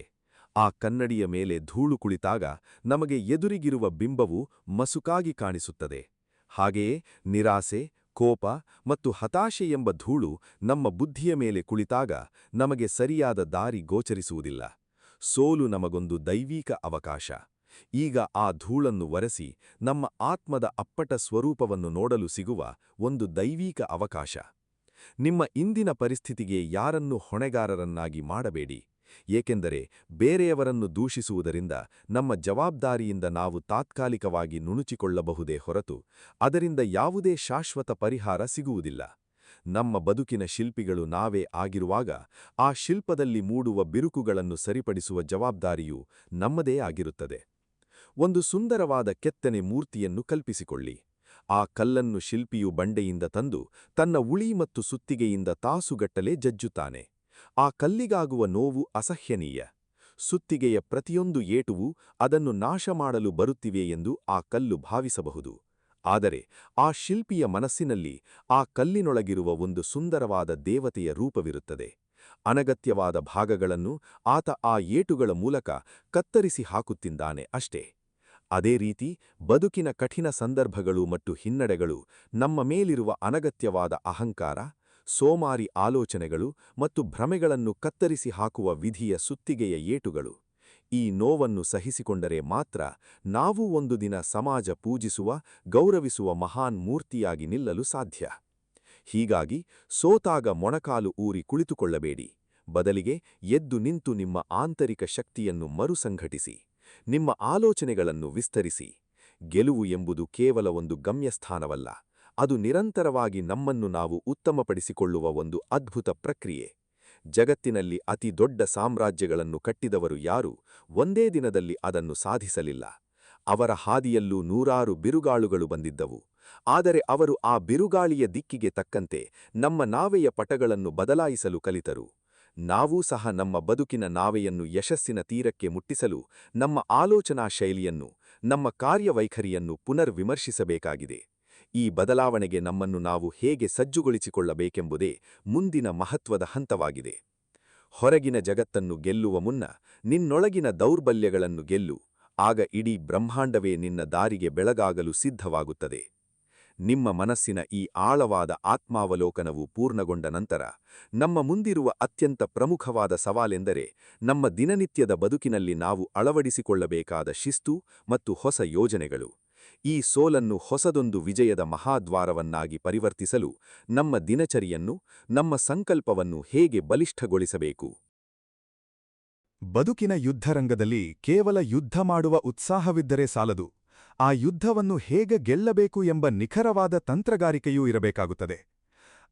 ಆ ಕನ್ನಡಿಯ ಮೇಲೆ ಧೂಳು ಕುಳಿತಾಗ ನಮಗೆ ಎದುರಿಗಿರುವ ಬಿಂಬವು ಮಸುಕಾಗಿ ಕಾಣಿಸುತ್ತದೆ. ಹಾಗೆಯೇ ನಿರಾಸೆ, ಕೋಪ ಮತ್ತು ಹತಾಶೆ ಎಂಬ ಧೂಳು ನಮ್ಮ ಬುದ್ಧಿಯ ಮೇಲೆ ಕುಳಿತಾಗ ನಮಗೆ ಸರಿಯಾದ ದಾರಿ ಗೋಚರಿಸುವುದಿಲ್ಲ. ಸೋಲು ನಮಗೊಂದು ದೈವಿಕ ಅವಕಾಶ. ಈಗ ಆ ಧೂಳನ್ನು ಒರೆಸಿ ನಮ್ಮ ಆತ್ಮದ ಅಪ್ಪಟ ಸ್ವರೂಪವನ್ನು ನೋಡಲು ಸಿಗುವ ಒಂದು ದೈವಿಕ ಅವಕಾಶ. ನಿಮ್ಮ ಇಂದಿನ ಪರಿಸ್ಥಿತಿಗೆ ಯಾರನ್ನೂ ಹೊಣೆಗಾರರನ್ನಾಗಿ ಮಾಡಬೇಡಿ, ಏಕೆಂದರೆ ಬೇರೆಯವರನ್ನು ದೂಷಿಸುವುದರಿಂದ ನಮ್ಮ ಜವಾಬ್ದಾರಿಯಿಂದ ನಾವು ತಾತ್ಕಾಲಿಕವಾಗಿ ನುಣುಚಿಕೊಳ್ಳಬಹುದೇ ಹೊರತು ಅದರಿಂದ ಯಾವುದೇ ಶಾಶ್ವತ ಪರಿಹಾರ ಸಿಗುವುದಿಲ್ಲ. ನಮ್ಮ ಬದುಕಿನ ಶಿಲ್ಪಿಗಳು ನಾವೇ ಆಗಿರುವಾಗ ಆ ಶಿಲ್ಪದಲ್ಲಿ ಮೂಡುವ ಬಿರುಕುಗಳನ್ನು ಸರಿಪಡಿಸುವ ಜವಾಬ್ದಾರಿಯೂ ನಮ್ಮದೇ ಆಗಿರುತ್ತದೆ. ಒಂದು ಸುಂದರವಾದ ಕೆತ್ತನೆ ಮೂರ್ತಿಯನ್ನು ಕಲ್ಪಿಸಿಕೊಳ್ಳಿ. ಆ ಕಲ್ಲನ್ನು ಶಿಲ್ಪಿಯು ಬಂಡೆಯಿಂದ ತಂದು ತನ್ನ ಉಳಿ ಮತ್ತು ಸುತ್ತಿಗೆಯಿಂದ ತಾಸುಗಟ್ಟಲೆ ಜಜ್ಜುತ್ತಾನೆ. ಆ ಕಲ್ಲಿಗಾಗುವ ನೋವು ಅಸಹ್ಯನೀಯ. ಸುತ್ತಿಗೆಯ ಪ್ರತಿಯೊಂದು ಏಟುವೂ ಅದನ್ನು ನಾಶ ಮಾಡಲು ಬರುತ್ತಿವೆ ಎಂದು ಆ ಕಲ್ಲು ಭಾವಿಸಬಹುದು. ಆದರೆ ಆ ಶಿಲ್ಪಿಯ ಮನಸ್ಸಿನಲ್ಲಿ ಆ ಕಲ್ಲಿನೊಳಗಿರುವ ಒಂದು ಸುಂದರವಾದ ದೇವತೆಯ ರೂಪವಿರುತ್ತದೆ. ಅನಗತ್ಯವಾದ ಭಾಗಗಳನ್ನು ಆತ ಆ ಏಟುಗಳ ಮೂಲಕ ಕತ್ತರಿಸಿ ಹಾಕುತ್ತಿದ್ದಾನೆ ಅಷ್ಟೇ. ಅದೇ ರೀತಿ ಬದುಕಿನ ಕಠಿಣ ಸಂದರ್ಭಗಳು ಮತ್ತು ಹಿನ್ನಡೆಗಳು ನಮ್ಮ ಮೇಲಿರುವ ಅನಗತ್ಯವಾದ ಅಹಂಕಾರ, ಸೋಮಾರಿ ಆಲೋಚನೆಗಳು ಮತ್ತು ಭ್ರಮೆಗಳನ್ನು ಕತ್ತರಿಸಿ ಹಾಕುವ ವಿಧಿಯ ಸುತ್ತಿಗೆಯ ಏಟುಗಳು. ಈ ನೋವನ್ನು ಸಹಿಸಿಕೊಂಡರೆ ಮಾತ್ರ ನಾವು ಒಂದು ದಿನ ಸಮಾಜ ಪೂಜಿಸುವ, ಗೌರವಿಸುವ ಮಹಾನ್ ಮೂರ್ತಿಯಾಗಿ ನಿಲ್ಲಲು ಸಾಧ್ಯ. ಹೀಗಾಗಿ ಸೋತಾಗ ಮೊಣಕಾಲು ಊರಿ ಕುಳಿತುಕೊಳ್ಳಬೇಡಿ. ಬದಲಿಗೆ ಎದ್ದು ನಿಂತು ನಿಮ್ಮ ಆಂತರಿಕ ಶಕ್ತಿಯನ್ನು ಮರುಸಂಘಟಿಸಿ, ನಿಮ್ಮ ಆಲೋಚನೆಗಳನ್ನು ವಿಸ್ತರಿಸಿ. ಗೆಲುವು ಎಂಬುದು ಕೇವಲ ಒಂದು ಗಮ್ಯಸ್ಥಾನವಲ್ಲ, ಅದು ನಿರಂತರವಾಗಿ ನಮ್ಮನ್ನು ನಾವು ಉತ್ತಮಪಡಿಸಿಕೊಳ್ಳುವ ಒಂದು ಅದ್ಭುತ ಪ್ರಕ್ರಿಯೆ. ಜಗತ್ತಿನಲ್ಲಿ ಅತಿ ದೊಡ್ಡ ಸಾಮ್ರಾಜ್ಯಗಳನ್ನು ಕಟ್ಟಿದವರು ಯಾರೂ ಒಂದೇ ದಿನದಲ್ಲಿ ಅದನ್ನು ಸಾಧಿಸಲಿಲ್ಲ. ಅವರ ಹಾದಿಯಲ್ಲೂ ನೂರಾರು ಬಿರುಗಾಳುಗಳು ಬಂದಿದ್ದವು. ಆದರೆ ಅವರು ಆ ಬಿರುಗಾಳಿಯ ದಿಕ್ಕಿಗೆ ತಕ್ಕಂತೆ ನಮ್ಮ ನಾವೆಯ ಪಟಗಳನ್ನು ಬದಲಾಯಿಸಲು ಕಲಿತರು. ನಾವೂ ಸಹ ನಮ್ಮ ಬದುಕಿನ ನಾವೆಯನ್ನು ಯಶಸ್ಸಿನ ತೀರಕ್ಕೆ ಮುಟ್ಟಿಸಲು ನಮ್ಮ ಆಲೋಚನಾ ಶೈಲಿಯನ್ನು, ನಮ್ಮ ಕಾರ್ಯವೈಖರಿಯನ್ನು ಪುನರ್ವಿಮರ್ಶಿಸಬೇಕಾಗಿದೆ. ಈ ಬದಲಾವಣೆಗೆ ನಮ್ಮನ್ನು ನಾವು ಹೇಗೆ ಸಜ್ಜುಗೊಳಿಸಿಕೊಳ್ಳಬೇಕೆಂಬುದೇ ಮುಂದಿನ ಮಹತ್ವದ ಹಂತವಾಗಿದೆ. ಹೊರಗಿನ ಜಗತ್ತನ್ನು ಗೆಲ್ಲುವ ಮುನ್ನ ನಿನ್ನೊಳಗಿನ ದೌರ್ಬಲ್ಯಗಳನ್ನು ಗೆಲ್ಲು. ಆಗ ಇಡೀ ಬ್ರಹ್ಮಾಂಡವೇ ನಿನ್ನ ದಾರಿಗೆ ಬೆಳಗಾಗಲು ಸಿದ್ಧವಾಗುತ್ತದೆ. ನಿಮ್ಮ ಮನಸ್ಸಿನ ಈ ಆಳವಾದ ಆತ್ಮಾವಲೋಕನವು ಪೂರ್ಣಗೊಂಡ ನಂತರ ನಮ್ಮ ಮುಂದಿರುವ ಅತ್ಯಂತ ಪ್ರಮುಖವಾದ ಸವಾಲೆಂದರೆ ನಮ್ಮ ದಿನನಿತ್ಯದ ಬದುಕಿನಲ್ಲಿ ನಾವು ಅಳವಡಿಸಿಕೊಳ್ಳಬೇಕಾದ ಶಿಸ್ತು ಮತ್ತು ಹೊಸ ಯೋಜನೆಗಳು. ಈ ಸೋಲನ್ನು ಹೊಸದೊಂದು ವಿಜಯದ ಮಹಾದ್ವಾರವನ್ನಾಗಿ ಪರಿವರ್ತಿಸಲು ನಮ್ಮ ದಿನಚರಿಯನ್ನು, ನಮ್ಮ ಸಂಕಲ್ಪವನ್ನು ಹೇಗೆ ಬಲಿಷ್ಠಗೊಳಿಸಬೇಕು? ಬದುಕಿನ ಯುದ್ಧರಂಗದಲ್ಲಿ ಕೇವಲ ಯುದ್ಧ ಮಾಡುವ ಉತ್ಸಾಹವಿದ್ದರೆ ಸಾಲದು. ಆ ಯುದ್ಧವನ್ನು ಹೇಗೆ ಗೆಲ್ಲಬೇಕು ಎಂಬ ನಿಖರವಾದ ತಂತ್ರಗಾರಿಕೆಯೂ ಇರಬೇಕಾಗುತ್ತದೆ.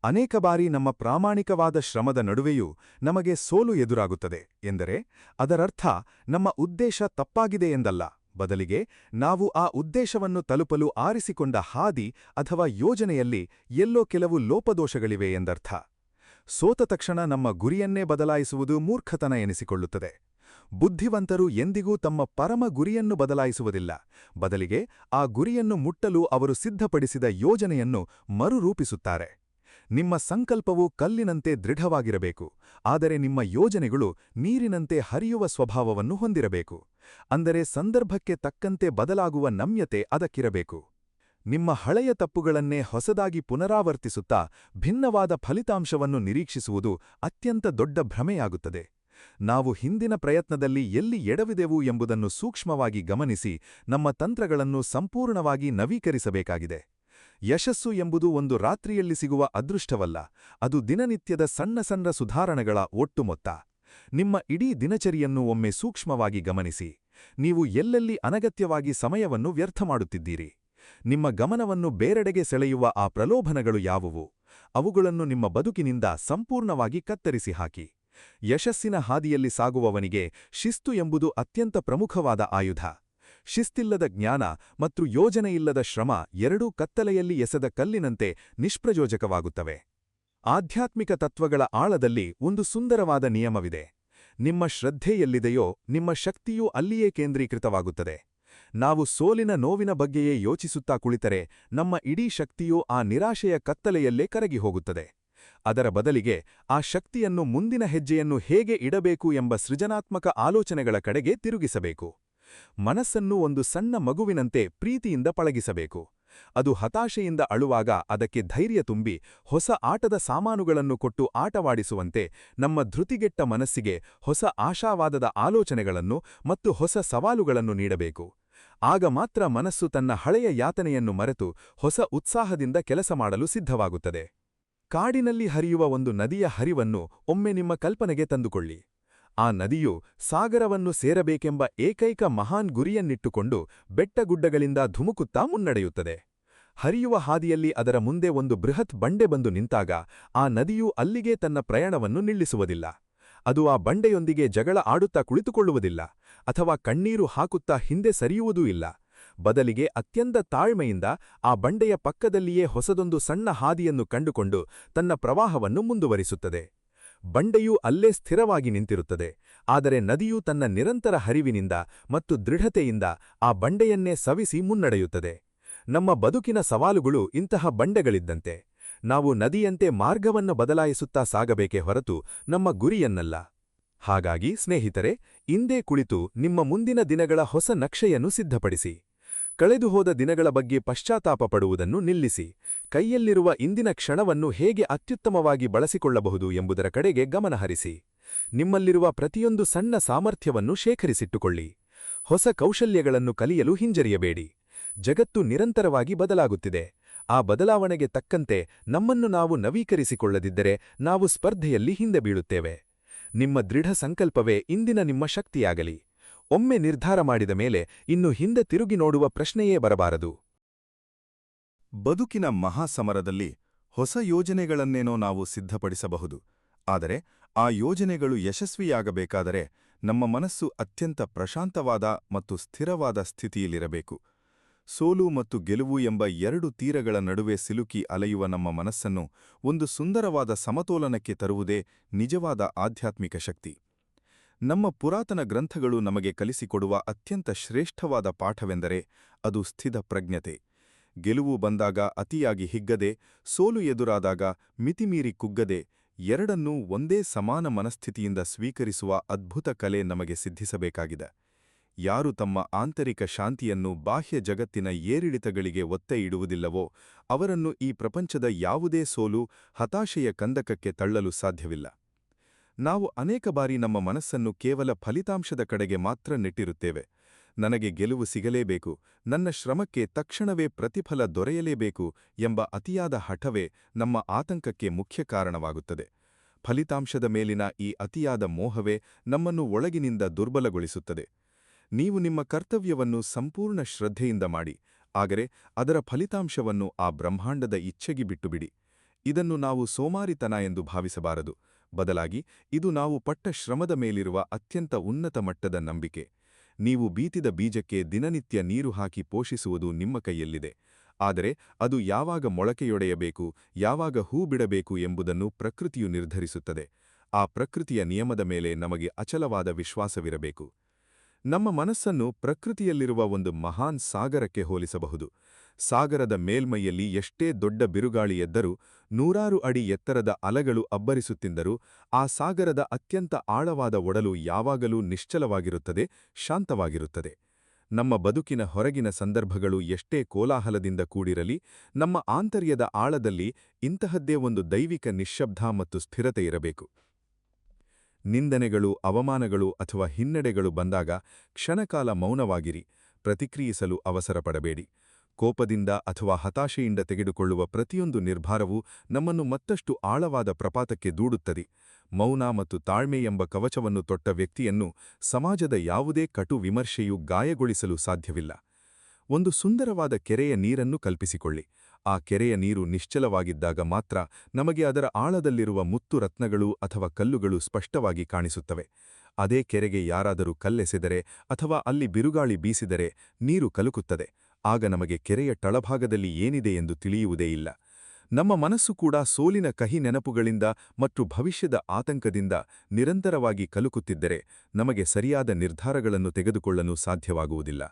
ಅನೇಕ ಬಾರಿ ನಮ್ಮ ಪ್ರಾಮಾಣಿಕವಾದ ಶ್ರಮದ ನಡುವೆಯೂ ನಮಗೆ ಸೋಲು ಎದುರಾಗುತ್ತದೆ ಎಂದರೆ ಅದರರ್ಥ ನಮ್ಮ ಉದ್ದೇಶ ತಪ್ಪಾಗಿದೆ ಎಂದಲ್ಲ. ಬದಲಿಗೆ ನಾವು ಆ ಉದ್ದೇಶವನ್ನು ತಲುಪಲು ಆರಿಸಿಕೊಂಡ ಹಾದಿ ಅಥವಾ ಯೋಜನೆಯಲ್ಲಿ ಎಲ್ಲೋ ಕೆಲವು ಲೋಪದೋಷಗಳಿವೆ ಎಂದರ್ಥ. ಸೋತ ತಕ್ಷಣ ನಮ್ಮ ಗುರಿಯನ್ನೇ ಬದಲಾಯಿಸುವುದು ಮೂರ್ಖತನ ಎನಿಸಿಕೊಳ್ಳುತ್ತದೆ. ಬುದ್ಧಿವಂತರು ಎಂದಿಗೂ ತಮ್ಮ ಪರಮ ಗುರಿಯನ್ನು ಬದಲಾಯಿಸುವುದಿಲ್ಲ. ಬದಲಿಗೆ ಆ ಗುರಿಯನ್ನು ಮುಟ್ಟಲು ಅವರು ಸಿದ್ಧಪಡಿಸಿದ ಯೋಜನೆಯನ್ನು ಮರುರೂಪಿಸುತ್ತಾರೆ. ನಿಮ್ಮ ಸಂಕಲ್ಪವು ಕಲ್ಲಿನಂತೆ ದೃಢವಾಗಿರಬೇಕು, ಆದರೆ ನಿಮ್ಮ ಯೋಜನೆಗಳು ನೀರಿನಂತೆ ಹರಿಯುವ ಸ್ವಭಾವವನ್ನು ಹೊಂದಿರಬೇಕು. ಅಂದರೆ ಸಂದರ್ಭಕ್ಕೆ ತಕ್ಕಂತೆ ಬದಲಾಗುವ ನಮ್ಯತೆ ಅದಕ್ಕಿರಬೇಕು. ನಿಮ್ಮ ಹಳೆಯ ತಪ್ಪುಗಳನ್ನೇ ಹೊಸದಾಗಿ ಪುನರಾವರ್ತಿಸುತ್ತಾ ಭಿನ್ನವಾದ ಫಲಿತಾಂಶವನ್ನು ನಿರೀಕ್ಷಿಸುವುದು ಅತ್ಯಂತ ದೊಡ್ಡ ಭ್ರಮೆಯಾಗುತ್ತದೆ. ನಾವು ಹಿಂದಿನ ಪ್ರಯತ್ನದಲ್ಲಿ ಎಲ್ಲಿ ಎಡವಿದೆವು ಎಂಬುದನ್ನು ಸೂಕ್ಷ್ಮವಾಗಿ ಗಮನಿಸಿ ನಮ್ಮ ತಂತ್ರಗಳನ್ನು ಸಂಪೂರ್ಣವಾಗಿ ನವೀಕರಿಸಬೇಕಾಗಿದೆ. ಯಶಸ್ಸು ಎಂಬುದು ಒಂದು ರಾತ್ರಿಯಲ್ಲಿ ಸಿಗುವ ಅದೃಷ್ಟವಲ್ಲ, ಅದು ದಿನನಿತ್ಯದ ಸಣ್ಣ ಸಣ್ಣ ಸುಧಾರಣೆಗಳ ಒಟ್ಟು ಮೊತ್ತ. ನಿಮ್ಮ ಇಡೀ ದಿನಚರಿಯನ್ನು ಒಮ್ಮೆ ಸೂಕ್ಷ್ಮವಾಗಿ ಗಮನಿಸಿ. ನೀವು ಎಲ್ಲೆಲ್ಲಿ ಅನಗತ್ಯವಾಗಿ ಸಮಯವನ್ನು ವ್ಯರ್ಥ ಮಾಡುತ್ತಿದ್ದೀರಿ? ನಿಮ್ಮ ಗಮನವನ್ನು ಬೇರೆಡೆಗೆ ಸೆಳೆಯುವ ಆ ಪ್ರಲೋಭನಗಳು ಯಾವುವು? ಅವುಗಳನ್ನು ನಿಮ್ಮ ಬದುಕಿನಿಂದ ಸಂಪೂರ್ಣವಾಗಿ ಕತ್ತರಿಸಿ ಹಾಕಿ. ಯಶಸ್ಸಿನ ಹಾದಿಯಲ್ಲಿ ಸಾಗುವವನಿಗೆ ಶಿಸ್ತು ಎಂಬುದು ಅತ್ಯಂತ ಪ್ರಮುಖವಾದ ಆಯುಧ. ಶಿಸ್ತಿಲ್ಲದ ಜ್ಞಾನ ಮತ್ತು ಯೋಜನೆಯಿಲ್ಲದ ಶ್ರಮ ಎರಡೂ ಕತ್ತಲೆಯಲ್ಲಿ ಎಸೆದ ಕಲ್ಲಿನಂತೆ ನಿಷ್ಪ್ರಯೋಜಕವಾಗುತ್ತವೆ. ಆಧ್ಯಾತ್ಮಿಕ ತತ್ವಗಳ ಆಳದಲ್ಲಿ ಒಂದು ಸುಂದರವಾದ ನಿಯಮವಿದೆ. ನಿಮ್ಮ ಶ್ರದ್ಧೆ ಎಲ್ಲಿದೆಯೋ ನಿಮ್ಮ ಶಕ್ತಿಯೂ ಅಲ್ಲಿಯೇ ಕೇಂದ್ರೀಕೃತವಾಗುತ್ತದೆ. ನಾವು ಸೋಲಿನ ನೋವಿನ ಬಗ್ಗೆಯೇ ಯೋಚಿಸುತ್ತಾ ಕುಳಿತರೆ ನಮ್ಮ ಇಡೀ ಶಕ್ತಿಯೂ ಆ ನಿರಾಶೆಯ ಕತ್ತಲೆಯಲ್ಲೇ ಕರಗಿ ಹೋಗುತ್ತದೆ. ಅದರ ಬದಲಿಗೆ ಆ ಶಕ್ತಿಯನ್ನು ಮುಂದಿನ ಹೆಜ್ಜೆಯನ್ನು ಹೇಗೆ ಇಡಬೇಕು ಎಂಬ ಸೃಜನಾತ್ಮಕ ಆಲೋಚನೆಗಳ ಕಡೆಗೆ ತಿರುಗಿಸಬೇಕು. ಮನಸ್ಸನ್ನು ಒಂದು ಸಣ್ಣ ಮಗುವಿನಂತೆ ಪ್ರೀತಿಯಿಂದ ಪಳಗಿಸಬೇಕು. ಅದು ಹತಾಶೆಯಿಂದ ಅಳುವಾಗ ಅದಕ್ಕೆ ಧೈರ್ಯ ತುಂಬಿ ಹೊಸ ಆಟದ ಸಾಮಾನುಗಳನ್ನು ಕೊಟ್ಟು ಆಟವಾಡಿಸುವಂತೆ ನಮ್ಮ ಧೃತಿಗೆಟ್ಟ ಮನಸ್ಸಿಗೆ ಹೊಸ ಆಶಾವಾದದ ಆಲೋಚನೆಗಳನ್ನು ಮತ್ತು ಹೊಸ ಸವಾಲುಗಳನ್ನು ನೀಡಬೇಕು. ಆಗ ಮಾತ್ರ ಮನಸ್ಸು ತನ್ನ ಹಳೆಯ ಯಾತನೆಯನ್ನು ಮರೆತು ಹೊಸ ಉತ್ಸಾಹದಿಂದ ಕೆಲಸ ಮಾಡಲು ಸಿದ್ಧವಾಗುತ್ತದೆ. ಕಾಡಿನಲ್ಲಿ ಹರಿಯುವ ಒಂದು ನದಿಯ ಹರಿವನ್ನು ಒಮ್ಮೆ ನಿಮ್ಮ ಕಲ್ಪನೆಗೆ ತಂದುಕೊಳ್ಳಿ. ಆ ನದಿಯು ಸಾಗರವನ್ನು ಸೇರಬೇಕೆಂಬ ಏಕೈಕ ಮಹಾನ್ ಗುರಿಯನ್ನಿಟ್ಟುಕೊಂಡು ಬೆಟ್ಟಗುಡ್ಡಗಳಿಂದ ಧುಮುಕುತ್ತಾ ಮುನ್ನಡೆಯುತ್ತದೆ. ಹರಿಯುವ ಹಾದಿಯಲ್ಲಿ ಅದರ ಮುಂದೆ ಒಂದು ಬೃಹತ್ ಬಂಡೆ ಬಂದು ನಿಂತಾಗ ಆ ನದಿಯು ಅಲ್ಲಿಗೇ ತನ್ನ ಪ್ರಯಾಣವನ್ನು ನಿಲ್ಲಿಸುವುದಿಲ್ಲ. ಅದು ಆ ಬಂಡೆಯೊಂದಿಗೆ ಜಗಳ ಆಡುತ್ತಾ ಕುಳಿತುಕೊಳ್ಳುವುದಿಲ್ಲ ಅಥವಾ ಕಣ್ಣೀರು ಹಾಕುತ್ತಾ ಹಿಂದೆ ಸರಿಯುವುದೂ ಇಲ್ಲ. ಬದಲಿಗೆ ಅತ್ಯಂತ ತಾಳ್ಮೆಯಿಂದ ಆ ಬಂಡೆಯ ಪಕ್ಕದಲ್ಲಿಯೇ ಹೊಸದೊಂದು ಸಣ್ಣ ಹಾದಿಯನ್ನು ಕಂಡುಕೊಂಡು ತನ್ನ ಪ್ರವಾಹವನ್ನು ಮುಂದುವರಿಸುತ್ತದೆ. ಬಂಡೆಯೂ ಅಲ್ಲೇ ಸ್ಥಿರವಾಗಿ ನಿಂತಿರುತ್ತದೆ, ಆದರೆ ನದಿಯು ತನ್ನ ನಿರಂತರ ಹರಿವಿನಿಂದ ಮತ್ತು ದೃಢತೆಯಿಂದ ಆ ಬಂಡೆಯನ್ನೇ ಸವಿಸಿ ಮುನ್ನಡೆಯುತ್ತದೆ. ನಮ್ಮ ಬದುಕಿನ ಸವಾಲುಗಳು ಇಂತಹ ಬಂಡೆಗಳಿದ್ದಂತೆ. ನಾವು ನದಿಯಂತೆ ಮಾರ್ಗವನ್ನು ಬದಲಾಯಿಸುತ್ತಾ ಸಾಗಬೇಕೇ ಹೊರತು ನಮ್ಮ ಗುರಿಯನ್ನಲ್ಲ. ಹಾಗಾಗಿ ಸ್ನೇಹಿತರೆ, ಇಂದೇ ಕುಳಿತು ನಿಮ್ಮ ಮುಂದಿನ ದಿನಗಳ ಹೊಸ ನಕ್ಷೆಯನ್ನು ಸಿದ್ಧಪಡಿಸಿ. ಕಳೆದುಹೋದ ದಿನಗಳ ಬಗ್ಗೆ ಪಶ್ಚಾತ್ತಾಪ ಪಡುವುದನ್ನು ನಿಲ್ಲಿಸಿ ಕೈಯಲ್ಲಿರುವ ಇಂದಿನ ಕ್ಷಣವನ್ನು ಹೇಗೆ ಅತ್ಯುತ್ತಮವಾಗಿ ಬಳಸಿಕೊಳ್ಳಬಹುದು ಎಂಬುದರ ಕಡೆಗೆ ಗಮನಹರಿಸಿ. ನಿಮ್ಮಲ್ಲಿರುವ ಪ್ರತಿಯೊಂದು ಸಣ್ಣ ಸಾಮರ್ಥ್ಯವನ್ನು ಶೇಖರಿಸಿಟ್ಟುಕೊಳ್ಳಿ. ಹೊಸ ಕೌಶಲ್ಯಗಳನ್ನು ಕಲಿಯಲು ಹಿಂಜರಿಯಬೇಡಿ. ಜಗತ್ತು ನಿರಂತರವಾಗಿ ಬದಲಾಗುತ್ತಿದೆ. ಆ ಬದಲಾವಣೆಗೆ ತಕ್ಕಂತೆ ನಮ್ಮನ್ನು ನಾವು ನವೀಕರಿಸಿಕೊಳ್ಳದಿದ್ದರೆ ನಾವು ಸ್ಪರ್ಧೆಯಲ್ಲಿ ಹಿಂದೆ ಬೀಳುತ್ತೇವೆ. ನಿಮ್ಮ ದೃಢ ಸಂಕಲ್ಪವೇ ಇಂದಿನ ನಿಮ್ಮ ಶಕ್ತಿಯಾಗಲಿ. ಒಮ್ಮೆ ನಿರ್ಧಾರ ಮಾಡಿದ ಮೇಲೆ ಇನ್ನು ಹಿಂದೆ ತಿರುಗಿ ನೋಡುವ ಪ್ರಶ್ನೆಯೇ ಬರಬಾರದು. ಬದುಕಿನ ಮಹಾಸಮರದಲ್ಲಿ ಹೊಸ ಯೋಜನೆಗಳನ್ನೇನೋ ನಾವು ಸಿದ್ಧಪಡಿಸಬಹುದು. ಆದರೆ ಆ ಯೋಜನೆಗಳು ಯಶಸ್ವಿಯಾಗಬೇಕಾದರೆ ನಮ್ಮ ಮನಸ್ಸು ಅತ್ಯಂತ ಪ್ರಶಾಂತವಾದ ಮತ್ತು ಸ್ಥಿರವಾದ ಸ್ಥಿತಿಯಲ್ಲಿರಬೇಕು. ಸೋಲು ಮತ್ತು ಗೆಲುವು ಎಂಬ ಎರಡು ತೀರಗಳ ನಡುವೆ ಸಿಲುಕಿ ಅಲೆಯುವ ನಮ್ಮ ಮನಸ್ಸನ್ನು ಒಂದು ಸುಂದರವಾದ ಸಮತೋಲನಕ್ಕೆ ತರುವುದೇ ನಿಜವಾದ ಆಧ್ಯಾತ್ಮಿಕ ಶಕ್ತಿ. ನಮ್ಮ ಪುರಾತನ ಗ್ರಂಥಗಳು ನಮಗೆ ಕಲಿಸಿಕೊಡುವ ಅತ್ಯಂತ ಶ್ರೇಷ್ಠವಾದ ಪಾಠವೆಂದರೆ ಅದು ಸ್ಥಿತ ಪ್ರಜ್ಞತೆ. ಗೆಲುವು ಬಂದಾಗ ಅತಿಯಾಗಿ ಹಿಗ್ಗದೆ, ಸೋಲು ಎದುರಾದಾಗ ಮಿತಿಮೀರಿ ಕುಗ್ಗದೆ, ಎರಡನ್ನೂ ಒಂದೇ ಸಮಾನ ಮನಸ್ಥಿತಿಯಿಂದ ಸ್ವೀಕರಿಸುವ ಅದ್ಭುತ ಕಲೆ ನಮಗೆ ಸಿದ್ಧಿಸಬೇಕಾಗಿದೆ. ಯಾರು ತಮ್ಮ ಆಂತರಿಕ ಶಾಂತಿಯನ್ನು ಬಾಹ್ಯ ಜಗತ್ತಿನ ಏರಿಳಿತಗಳಿಗೆ ಒತ್ತೆ ಇಡುವುದಿಲ್ಲವೋ ಅವರನ್ನು ಈ ಪ್ರಪಂಚದ ಯಾವುದೇ ಸೋಲು, ಹತಾಶೆಯ ಕಂದಕಕ್ಕೆ ತಳ್ಳಲು ಸಾಧ್ಯವಿಲ್ಲ. ನಾವು ಅನೇಕ ಬಾರಿ ನಮ್ಮ ಮನಸ್ಸನ್ನು ಕೇವಲ ಫಲಿತಾಂಶದ ಕಡೆಗೆ ಮಾತ್ರ ನೆಟ್ಟಿರುತ್ತೇವೆ. ನನಗೆ ಗೆಲುವು ಸಿಗಲೇಬೇಕು, ನನ್ನ ಶ್ರಮಕ್ಕೆ ತಕ್ಷಣವೇ ಪ್ರತಿಫಲ ದೊರೆಯಲೇಬೇಕು ಎಂಬ ಅತಿಯಾದ ಹಠವೇ ನಮ್ಮ ಆತಂಕಕ್ಕೆ ಮುಖ್ಯ ಕಾರಣವಾಗುತ್ತದೆ. ಫಲಿತಾಂಶದ ಮೇಲಿನ ಈ ಅತಿಯಾದ ಮೋಹವೇ ನಮ್ಮನ್ನು ಒಳಗಿನಿಂದ ದುರ್ಬಲಗೊಳಿಸುತ್ತದೆ. ನೀವು ನಿಮ್ಮ ಕರ್ತವ್ಯವನ್ನು ಸಂಪೂರ್ಣ ಶ್ರದ್ಧೆಯಿಂದ ಮಾಡಿ, ಆದರೆ ಅದರ ಫಲಿತಾಂಶವನ್ನು ಆ ಬ್ರಹ್ಮಾಂಡದ ಇಚ್ಛೆಗೆ ಬಿಟ್ಟುಬಿಡಿ. ಇದನ್ನು ನಾವು ಸೋಮಾರಿತನ ಎಂದು ಭಾವಿಸಬಾರದು. ಬದಲಾಗಿ ಇದು ನಾವು ಪಟ್ಟ ಶ್ರಮದ ಮೇಲಿರುವ ಅತ್ಯಂತ ಉನ್ನತ ಮಟ್ಟದ ನಂಬಿಕೆ. ನೀವು ಬೀತಿದ ಬೀಜಕ್ಕೆ ದಿನನಿತ್ಯ ನೀರು ಹಾಕಿ ಪೋಷಿಸುವುದು ನಿಮ್ಮ ಕೈಯಲ್ಲಿದೆ. ಆದರೆ ಅದು ಯಾವಾಗ ಮೊಳಕೆಯೊಡೆಯಬೇಕು, ಯಾವಾಗ ಹೂ ಬಿಡಬೇಕು ಎಂಬುದನ್ನು ಪ್ರಕೃತಿಯು ನಿರ್ಧರಿಸುತ್ತದೆ. ಆ ಪ್ರಕೃತಿಯ ನಿಯಮದ ಮೇಲೆ ನಮಗೆ ಅಚಲವಾದ ವಿಶ್ವಾಸವಿರಬೇಕು. ನಮ್ಮ ಮನಸ್ಸನ್ನು ಪ್ರಕೃತಿಯಲ್ಲಿರುವ ಒಂದು ಮಹಾನ್ ಸಾಗರಕ್ಕೆ ಹೋಲಿಸಬಹುದು. ಸಾಗರದ ಮೇಲ್ಮೈಯಲ್ಲಿ ಎಷ್ಟೇ ದೊಡ್ಡ ಬಿರುಗಾಳಿ ಎದ್ದರೂ, ನೂರಾರು ಅಡಿ ಎತ್ತರದ ಅಲೆಗಳು ಅಬ್ಬರಿಸುತ್ತಿದ್ದರೂ ಆ ಸಾಗರದ ಅತ್ಯಂತ ಆಳವಾದ ಒಡಲು ಯಾವಾಗಲೂ ನಿಶ್ಚಲವಾಗಿರುತ್ತದೆ, ಶಾಂತವಾಗಿರುತ್ತದೆ. ನಮ್ಮ ಬದುಕಿನ ಹೊರಗಿನ ಸಂದರ್ಭಗಳು ಎಷ್ಟೇ ಕೋಲಾಹಲದಿಂದ ಕೂಡಿರಲಿ, ನಮ್ಮ ಆಂತರ್ಯದ ಆಳದಲ್ಲಿ ಇಂತಹದ್ದೇ ಒಂದು ದೈವಿಕ ನಿಶ್ಶಬ್ದ ಮತ್ತು ಸ್ಥಿರತೆ ಇರಬೇಕು. ನಿಂದನೆಗಳು, ಅವಮಾನಗಳು ಅಥವಾ ಹಿನ್ನಡೆಗಳು ಬಂದಾಗ ಕ್ಷಣಕಾಲ ಮೌನವಾಗಿರಿ. ಪ್ರತಿಕ್ರಿಯಿಸಲು ಅವಸರಪಡಬೇಡಿ. ಕೋಪದಿಂದ ಅಥವಾ ಹತಾಶೆಯಿಂದ ತೆಗೆದುಕೊಳ್ಳುವ ಪ್ರತಿಯೊಂದು ನಿರ್ಧಾರವೂ ನಮ್ಮನ್ನು ಮತ್ತಷ್ಟು ಆಳವಾದ ಪ್ರಪಾತಕ್ಕೆ ದೂಡುತ್ತದೆ. ಮೌನ ಮತ್ತು ತಾಳ್ಮೆ ಎಂಬ ಕವಚವನ್ನು ತೊಟ್ಟ ವ್ಯಕ್ತಿಯನ್ನು ಸಮಾಜದ ಯಾವುದೇ ಕಟು ವಿಮರ್ಶೆಯೂ ಗಾಯಗೊಳಿಸಲು ಸಾಧ್ಯವಿಲ್ಲ. ಒಂದು ಸುಂದರವಾದ ಕೆರೆಯ ನೀರನ್ನು ಕಲ್ಪಿಸಿಕೊಳ್ಳಿ. ಆ ಕೆರೆಯ ನೀರು ನಿಶ್ಚಲವಾಗಿದ್ದಾಗ ಮಾತ್ರ ನಮಗೆ ಅದರ ಆಳದಲ್ಲಿರುವ ಮುತ್ತು ರತ್ನಗಳು ಅಥವಾ ಕಲ್ಲುಗಳು ಸ್ಪಷ್ಟವಾಗಿ ಕಾಣಿಸುತ್ತವೆ. ಅದೇ ಕೆರೆಗೆ ಯಾರಾದರೂ ಕಲ್ಲೆಸೆದರೆ ಅಥವಾ ಅಲ್ಲಿ ಬಿರುಗಾಳಿ ಬೀಸಿದರೆ ನೀರು ಕಲುಕುತ್ತದೆ. ಆಗ ನಮಗೆ ಕೆರೆಯ ತಳಭಾಗದಲ್ಲಿ ಏನಿದೆ ಎಂದು ತಿಳಿಯುವುದೇ ಇಲ್ಲ. ನಮ್ಮ ಮನಸ್ಸು ಕೂಡ ಸೋಲಿನ ಕಹಿ ನೆನಪುಗಳಿಂದ ಮತ್ತು ಭವಿಷ್ಯದ ಆತಂಕದಿಂದ ನಿರಂತರವಾಗಿ ಕಲುಕುತ್ತಿದ್ದರೆ ನಮಗೆ ಸರಿಯಾದ ನಿರ್ಧಾರಗಳನ್ನು ತೆಗೆದುಕೊಳ್ಳಲು ಸಾಧ್ಯವಾಗುವುದಿಲ್ಲ.